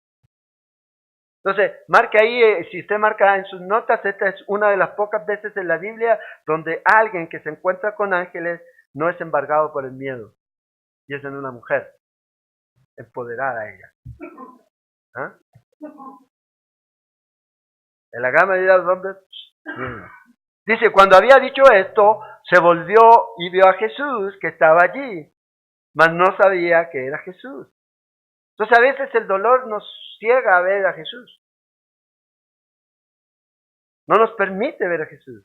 Entonces, marque ahí, si usted marca en sus notas, esta es una de las pocas veces en la Biblia donde alguien que se encuentra con ángeles no es embargado por el miedo. Y es en una mujer, empoderada ella. ¿Ah? En la gama de los hombres, dice, cuando había dicho esto, se volvió y vio a Jesús que estaba allí, mas no sabía que era Jesús. Entonces a veces el dolor nos ciega a ver a Jesús. No nos permite ver a Jesús.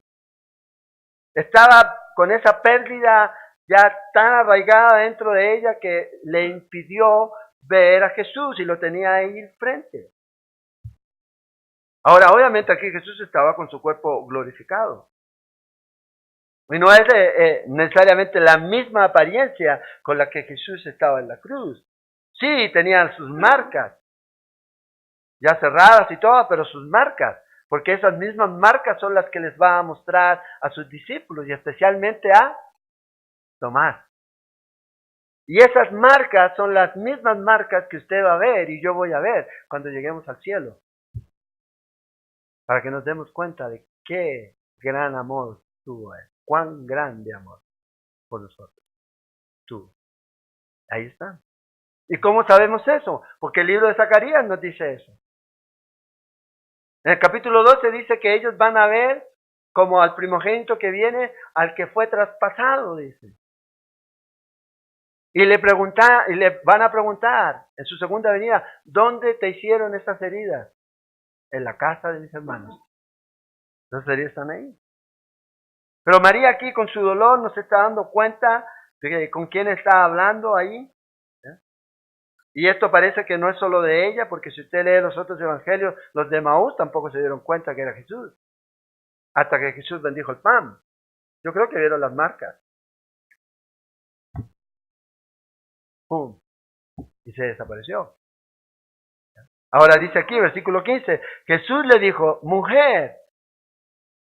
Estaba con esa pérdida ya tan arraigada dentro de ella que le impidió ver a Jesús y lo tenía ahí frente. Ahora, obviamente aquí Jesús estaba con su cuerpo glorificado. Y no es necesariamente la misma apariencia con la que Jesús estaba en la cruz. Sí, tenían sus marcas, ya cerradas y todo, pero sus marcas, porque esas mismas marcas son las que les va a mostrar a sus discípulos y especialmente a Tomás. Y esas marcas son las mismas marcas que usted va a ver y yo voy a ver cuando lleguemos al cielo. Para que nos demos cuenta de qué gran amor tuvo Él. Cuán grande amor por nosotros tuvo. Ahí está. ¿Y cómo sabemos eso? Porque el libro de Zacarías nos dice eso. En el capítulo 12 dice que ellos van a ver como al primogénito que viene, al que fue traspasado, dice. Y le van a preguntar en su segunda venida, ¿dónde te hicieron esas heridas? En la casa de mis hermanos. Las heridas están ahí. Pero María aquí con su dolor no se está dando cuenta de con quién está hablando ahí. ¿Eh? Y esto parece que no es solo de ella, porque si usted lee los otros evangelios, los de Maús tampoco se dieron cuenta que era Jesús. Hasta que Jesús bendijo el pan. Yo creo que vieron las marcas. ¡Pum! Y se desapareció. Ahora dice aquí, versículo 15, Jesús le dijo, mujer,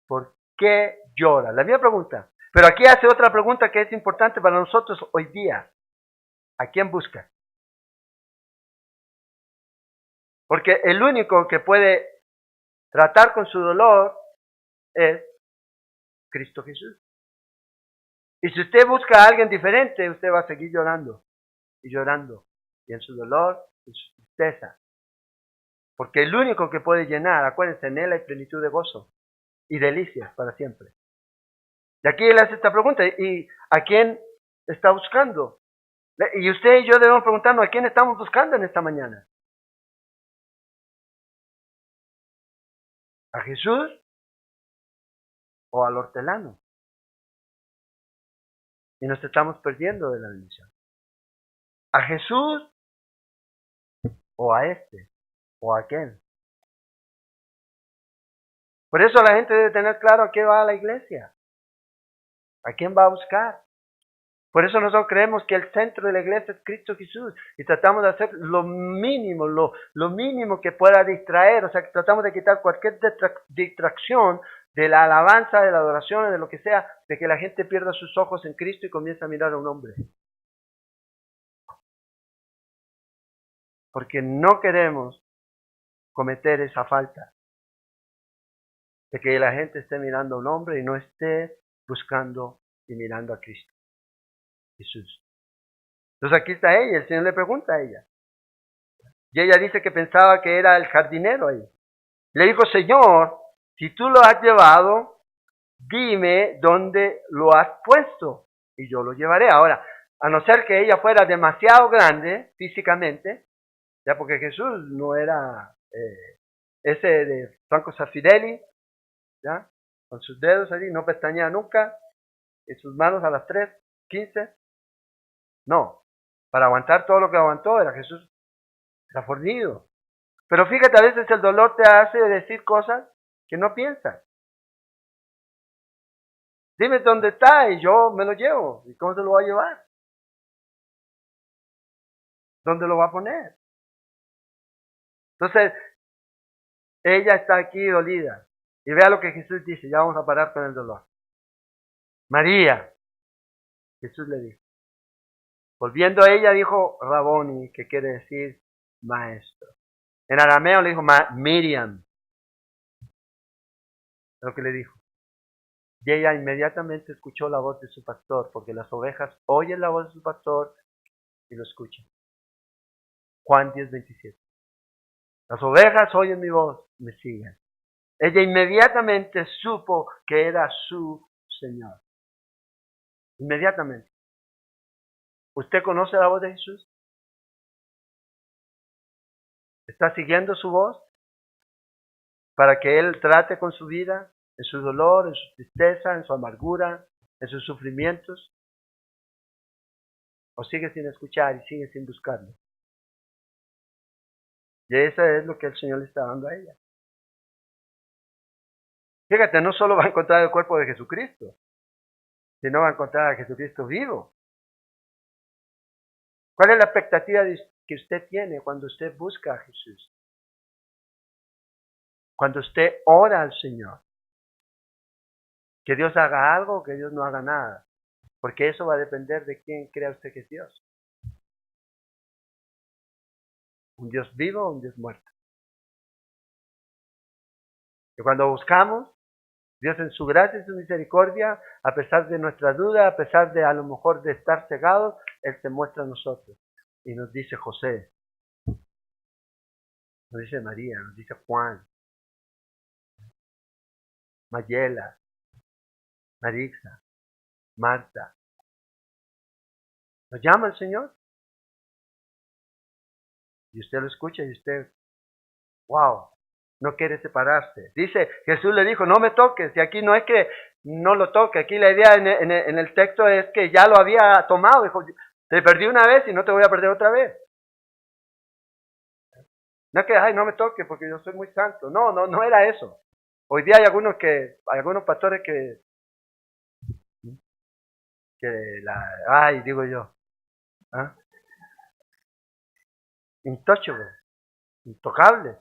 ¿por qué lloras? La misma pregunta. Pero aquí hace otra pregunta que es importante para nosotros hoy día. ¿A quién busca? Porque el único que puede tratar con su dolor es Cristo Jesús. Y si usted busca a alguien diferente, usted va a seguir llorando y llorando. Y en su dolor, en su tristeza. Porque el único que puede llenar, acuérdense, en él hay plenitud de gozo y delicias para siempre. Y aquí él hace esta pregunta, ¿y a quién está buscando? Y usted y yo debemos preguntarnos, ¿a quién estamos buscando en esta mañana? ¿A Jesús o al hortelano? Y nos estamos perdiendo de la bendición. ¿A Jesús o a este o a aquel? Por eso la gente debe tener claro a qué va a la iglesia, a quién va a buscar. Por eso nosotros creemos que el centro de la iglesia es Cristo Jesús y tratamos de hacer lo mínimo, lo mínimo que pueda distraer, o sea, que tratamos de quitar cualquier distracción de la alabanza, de la adoración, de lo que sea, de que la gente pierda sus ojos en Cristo y comience a mirar a un hombre. Porque no queremos cometer esa falta de que la gente esté mirando a un hombre y no esté buscando y mirando a Cristo Jesús. Entonces aquí está ella, el Señor le pregunta a ella. Y ella dice que pensaba que era el jardinero ahí. Le dijo, Señor, si tú lo has llevado, dime dónde lo has puesto y yo lo llevaré. Ahora, a no ser que ella fuera demasiado grande físicamente, ya porque Jesús no era ese de Franco Zaffidelli, ya, con sus dedos allí, no pestañea nunca, y sus manos a las 3:15. No, para aguantar todo lo que aguantó era Jesús, era fornido. Pero fíjate, a veces el dolor te hace decir cosas que no piensas. Dime dónde está y yo me lo llevo. ¿Y cómo se lo va a llevar? ¿Dónde lo va a poner? Entonces, ella está aquí dolida. Y vea lo que Jesús dice. Ya vamos a parar con el dolor. María, Jesús le dijo. Volviendo a ella dijo Raboni, que quiere decir maestro. En arameo le dijo Miriam. Lo que le dijo. Y ella inmediatamente escuchó la voz de su pastor, porque las ovejas oyen la voz de su pastor y lo escuchan. Juan 10:27. Las ovejas oyen mi voz, me siguen. Ella inmediatamente supo que era su Señor. Inmediatamente. ¿Usted conoce la voz de Jesús? ¿Está siguiendo su voz para que Él trate con su vida, en su dolor, en su tristeza, en su amargura, en sus sufrimientos? ¿O sigue sin escuchar y sigue sin buscarlo? Y eso es lo que el Señor le está dando a ella. Fíjate, no solo va a encontrar el cuerpo de Jesucristo, sino va a encontrar a Jesucristo vivo. ¿Cuál es la expectativa que usted tiene cuando usted busca a Jesús? Cuando usted ora al Señor. Que Dios haga algo o que Dios no haga nada. Porque eso va a depender de quién crea usted que es Dios. ¿Un Dios vivo o un Dios muerto? Que cuando buscamos, Dios en su gracia y su misericordia, a pesar de nuestra duda, a pesar de a lo mejor de estar cegados, Él se muestra a nosotros. Y nos dice José, nos dice María, nos dice Juan, Mayela, Marixa, Marta. Nos llama el Señor. Y usted lo escucha y usted, wow, no quiere separarse. Dice, Jesús le dijo, no me toques. Y aquí no es que no lo toque. Aquí la idea en el texto es que ya lo había tomado. Dijo, te perdí una vez y no te voy a perder otra vez. No es que, ay, no me toque porque yo soy muy santo. No era eso. Hoy día hay algunos pastores que ay, digo yo, ¿ah? Intouchable, intocable.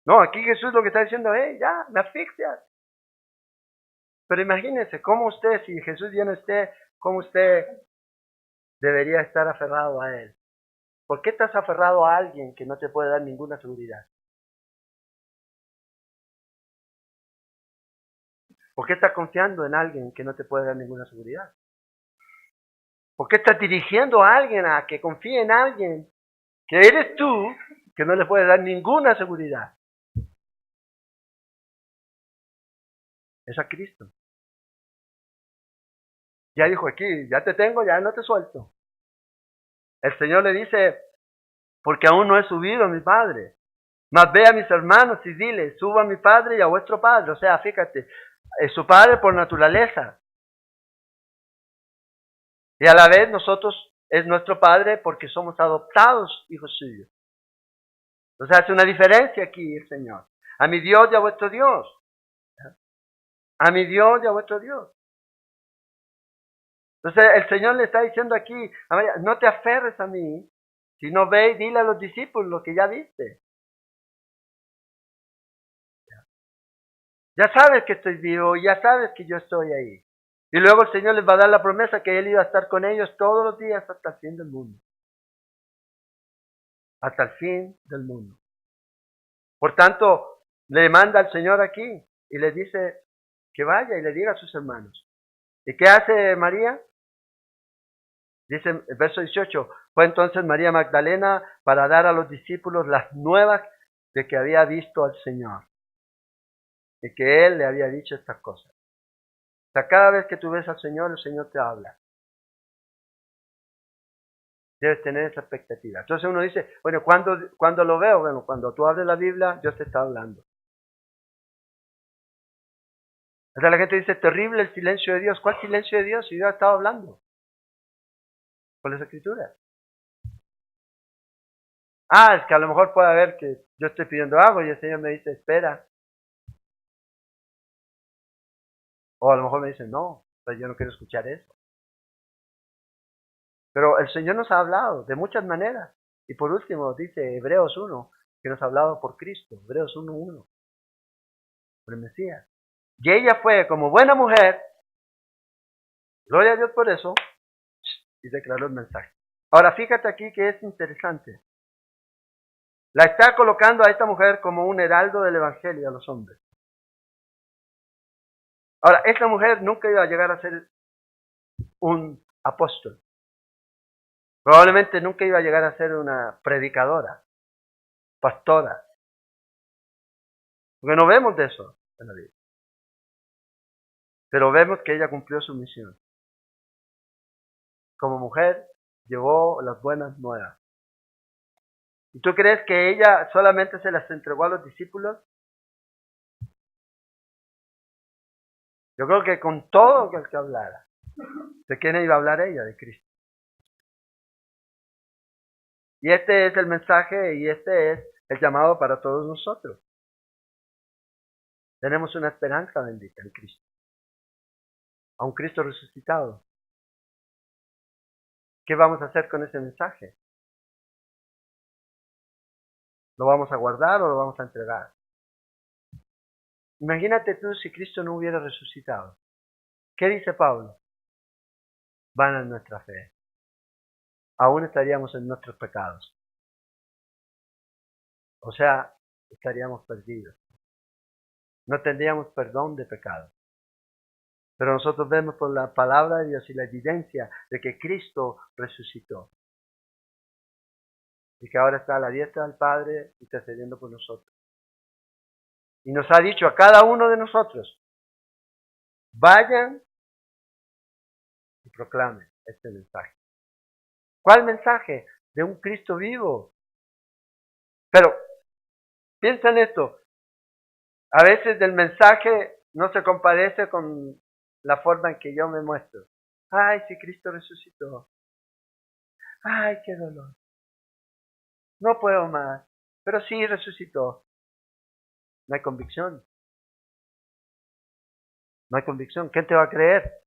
No, aquí Jesús lo que está diciendo es, ya, me asfixias. Pero imagínense cómo usted, si Jesús ya no esté, cómo usted debería estar aferrado a Él. ¿Por qué estás aferrado a alguien que no te puede dar ninguna seguridad? ¿Por qué estás confiando en alguien que no te puede dar ninguna seguridad? ¿Por qué estás dirigiendo a alguien a que confíe en alguien que eres tú que no le puedes dar ninguna seguridad. Es a Cristo. Ya dijo aquí, ya te tengo, ya no te suelto. El Señor le dice, porque aún no he subido a mi Padre. Mas ve a mis hermanos y dile, suba a mi Padre y a vuestro Padre. O sea, fíjate, es su Padre por naturaleza. Y a la vez nosotros es nuestro Padre porque somos adoptados hijos suyos. O sea, hace una diferencia aquí el Señor. A mi Dios y a vuestro Dios. A mi Dios y a vuestro Dios. Entonces el Señor le está diciendo aquí, no te aferres a mí, sino ve y dile a los discípulos lo que ya viste. Ya sabes que estoy vivo, ya sabes que yo estoy ahí. Y luego el Señor les va a dar la promesa que Él iba a estar con ellos todos los días hasta el fin del mundo. Hasta el fin del mundo. Por tanto, le manda al Señor aquí y le dice que vaya y le diga a sus hermanos. ¿Y qué hace María? Dice el verso 18, fue entonces María Magdalena para dar a los discípulos las nuevas de que había visto al Señor. Y que Él le había dicho estas cosas. O sea, cada vez que tú ves al Señor, el Señor te habla. Debes tener esa expectativa. Entonces uno dice, bueno, ¿cuándo lo veo? Bueno, cuando tú abres la Biblia, Dios te está hablando. O sea, la gente dice, terrible el silencio de Dios. ¿Cuál silencio de Dios? Si Dios ha estado hablando. Con las Escrituras. Es que a lo mejor puede haber que yo estoy pidiendo algo y el Señor me dice, espera. O a lo mejor me dice, no, pues yo no quiero escuchar eso. Pero el Señor nos ha hablado de muchas maneras. Y por último, dice Hebreos 1, que nos ha hablado por Cristo. Hebreos 1:1. Por el Mesías. Y ella fue como buena mujer, gloria a Dios por eso, y declaró el mensaje. Ahora fíjate aquí que es interesante. La está colocando a esta mujer como un heraldo del Evangelio a los hombres. Ahora, esta mujer nunca iba a llegar a ser un apóstol. Probablemente nunca iba a llegar a ser una predicadora, pastora. Porque no vemos de eso en la Biblia. Pero vemos que ella cumplió su misión. Como mujer, llevó las buenas nuevas. ¿Y tú crees que ella solamente se las entregó a los discípulos? Yo creo que con todo el que hablara. ¿De quién iba a hablar ella? De Cristo. Y este es el mensaje y este es el llamado para todos nosotros. Tenemos una esperanza bendita en Cristo. A un Cristo resucitado. ¿Qué vamos a hacer con ese mensaje? ¿Lo vamos a guardar o lo vamos a entregar? Imagínate tú si Cristo no hubiera resucitado. ¿Qué dice Pablo? Vana es nuestra fe. Aún estaríamos en nuestros pecados. O sea, estaríamos perdidos. No tendríamos perdón de pecado. Pero nosotros vemos por la palabra de Dios y la evidencia de que Cristo resucitó. Y que ahora está a la diestra del Padre intercediendo por nosotros. Y nos ha dicho a cada uno de nosotros, vayan y proclamen este mensaje. ¿Cuál mensaje? De un Cristo vivo. Pero, piensa en esto. A veces el mensaje no se compadece con la forma en que yo me muestro. Ay, si Cristo resucitó. Ay, qué dolor. No puedo más. Pero sí resucitó. No hay convicción. No hay convicción. ¿Quién te va a creer?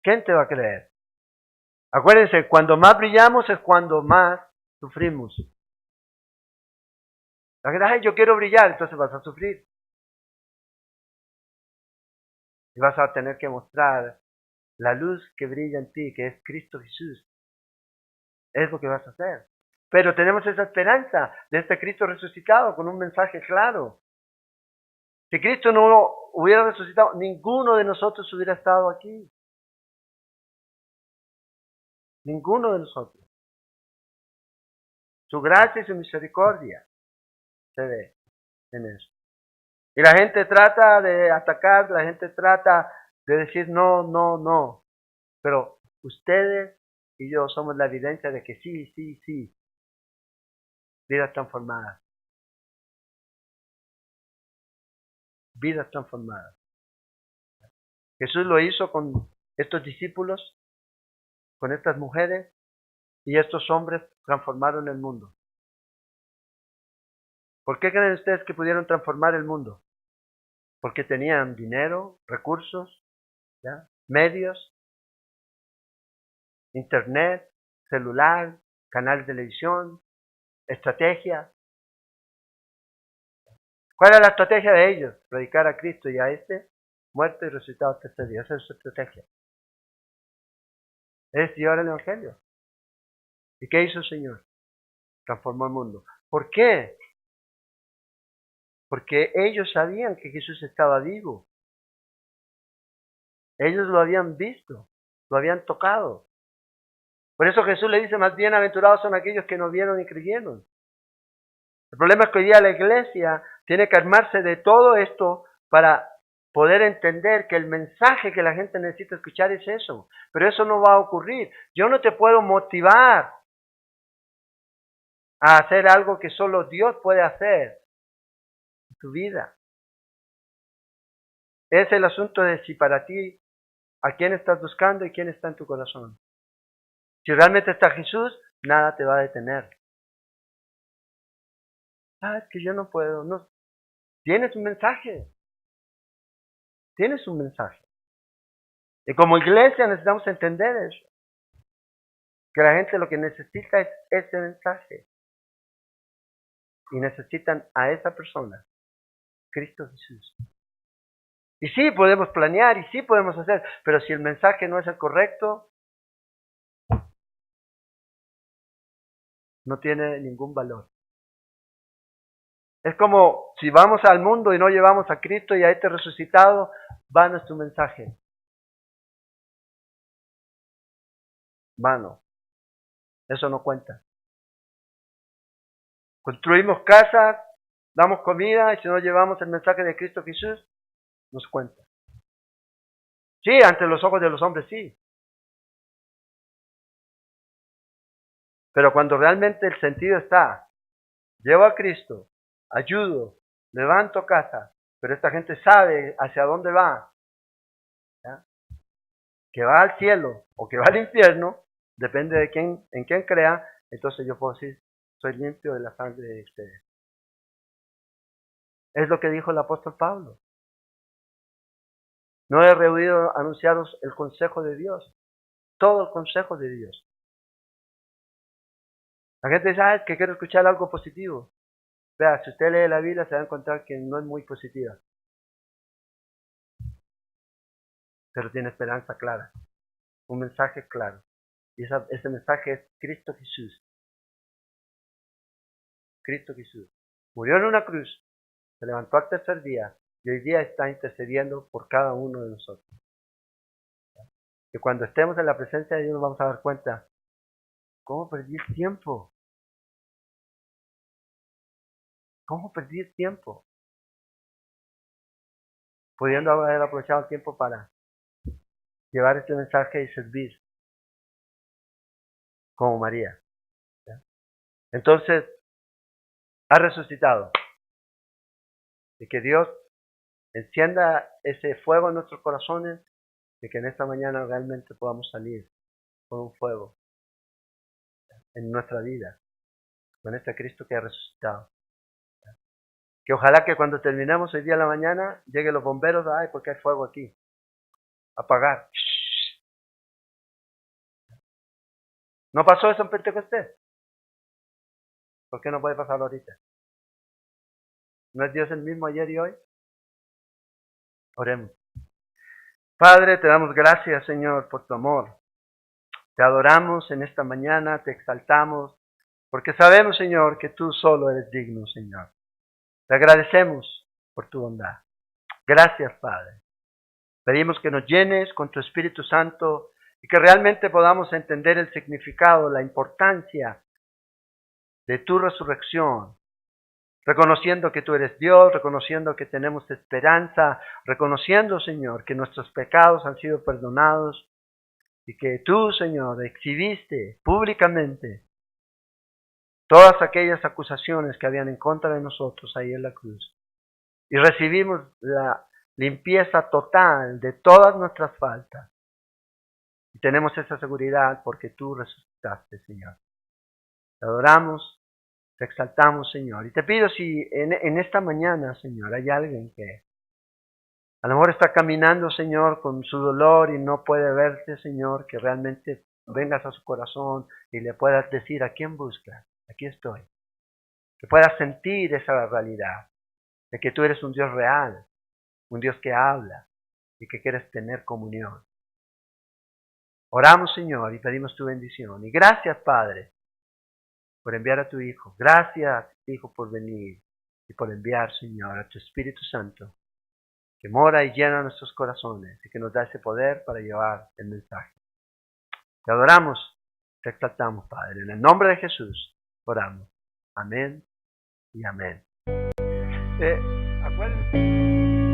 ¿Quién te va a creer? Acuérdense, cuando más brillamos es cuando más sufrimos. La gente, ay, yo quiero brillar, entonces vas a sufrir. Y vas a tener que mostrar la luz que brilla en ti, que es Cristo Jesús. Es lo que vas a hacer. Pero tenemos esa esperanza de este Cristo resucitado con un mensaje claro. Si Cristo no hubiera resucitado, ninguno de nosotros hubiera estado aquí. Ninguno de nosotros. Su gracia y su misericordia se ve en eso. Y la gente trata de atacar, la gente trata de decir no, no, no. Pero ustedes y yo somos la evidencia de que sí, sí, sí. Vidas transformadas. Vidas transformadas. Jesús lo hizo con estos discípulos, con estas mujeres, y estos hombres transformaron el mundo. ¿Por qué creen ustedes que pudieron transformar el mundo? Porque tenían dinero, recursos, ¿ya? Medios, internet, celular, canal de televisión, estrategia. ¿Cuál era la estrategia de ellos? Predicar a Cristo y a este muerto y resucitado al tercer día. Esa es su estrategia. Es llevar el Evangelio. ¿Y qué hizo el Señor? Transformó el mundo. ¿Por qué? Porque ellos sabían que Jesús estaba vivo. Ellos lo habían visto, lo habían tocado. Por eso Jesús le dice, más bienaventurados son aquellos que no vieron y creyeron. El problema es que hoy día la iglesia tiene que armarse de todo esto para poder entender que el mensaje que la gente necesita escuchar es eso. Pero eso no va a ocurrir. Yo no te puedo motivar a hacer algo que solo Dios puede hacer en tu vida. Es el asunto de si para ti, a quién estás buscando y quién está en tu corazón. Si realmente está Jesús, nada te va a detener. Es que yo no puedo. No. Tienes un mensaje. Tienes un mensaje. Y como iglesia necesitamos entender eso. Que la gente lo que necesita es ese mensaje. Y necesitan a esa persona, Cristo Jesús. Y sí podemos planear y sí podemos hacer, pero si el mensaje no es el correcto, no tiene ningún valor. Es como si vamos al mundo y no llevamos a Cristo y a este resucitado, vano es tu mensaje. Vano. Eso no cuenta. Construimos casas, damos comida y si no llevamos el mensaje de Cristo Jesús, nos cuenta. Sí, ante los ojos de los hombres sí. Pero cuando realmente el sentido está, llevo a Cristo, ayudo, levanto casa, pero esta gente sabe hacia dónde va, ¿ya? Que va al cielo o que va al infierno, depende de en quién crea, entonces yo puedo decir, soy limpio de la sangre de ustedes. Es lo que dijo el apóstol Pablo. No he rehuido anunciaros el consejo de Dios, todo el consejo de Dios. La gente dice, es que quiero escuchar algo positivo. Vea, si usted lee la Biblia se va a encontrar que no es muy positiva. Pero tiene esperanza clara, un mensaje claro. Y ese mensaje es Cristo Jesús. Cristo Jesús. Murió en una cruz, se levantó al tercer día y hoy día está intercediendo por cada uno de nosotros. Que cuando estemos en la presencia de Dios nos vamos a dar cuenta, ¿cómo perdí el tiempo? ¿Cómo perdí el tiempo? Pudiendo haber aprovechado el tiempo para llevar este mensaje y servir como María. ¿Ya? Entonces, ha resucitado. Y que Dios encienda ese fuego en nuestros corazones y que en esta mañana realmente podamos salir con un fuego en nuestra vida, con este Cristo que ha resucitado. Que ojalá que cuando terminemos hoy día en la mañana, lleguen los bomberos, ay, porque hay fuego aquí. Apagar. ¿No pasó eso en Pentecostés? ¿Por qué no puede pasar ahorita? ¿No es Dios el mismo ayer y hoy? Oremos. Padre, te damos gracias, Señor, por tu amor. Te adoramos en esta mañana, te exaltamos, porque sabemos, Señor, que tú solo eres digno, Señor. Te agradecemos por tu bondad. Gracias, Padre. Pedimos que nos llenes con tu Espíritu Santo y que realmente podamos entender el significado, la importancia de tu resurrección, reconociendo que tú eres Dios, reconociendo que tenemos esperanza, reconociendo, Señor, que nuestros pecados han sido perdonados y que tú, Señor, exhibiste públicamente todas aquellas acusaciones que habían en contra de nosotros ahí en la cruz. Y recibimos la limpieza total de todas nuestras faltas. Y tenemos esa seguridad porque tú resucitaste, Señor. Te adoramos, te exaltamos, Señor. Y te pido si en esta mañana, Señor, hay alguien que a lo mejor está caminando, Señor, con su dolor y no puede verte, Señor, que realmente vengas a su corazón y le puedas decir a quién buscas. Aquí estoy. Que puedas sentir esa realidad de que tú eres un Dios real, un Dios que habla y que quieres tener comunión. Oramos, Señor, y pedimos tu bendición. Y gracias, Padre, por enviar a tu Hijo. Gracias, Hijo, por venir y por enviar, Señor, a tu Espíritu Santo, que mora y llena nuestros corazones y que nos da ese poder para llevar el mensaje. Te adoramos, te exaltamos, Padre. En el nombre de Jesús oramos. Amén y amén. Acuérdense.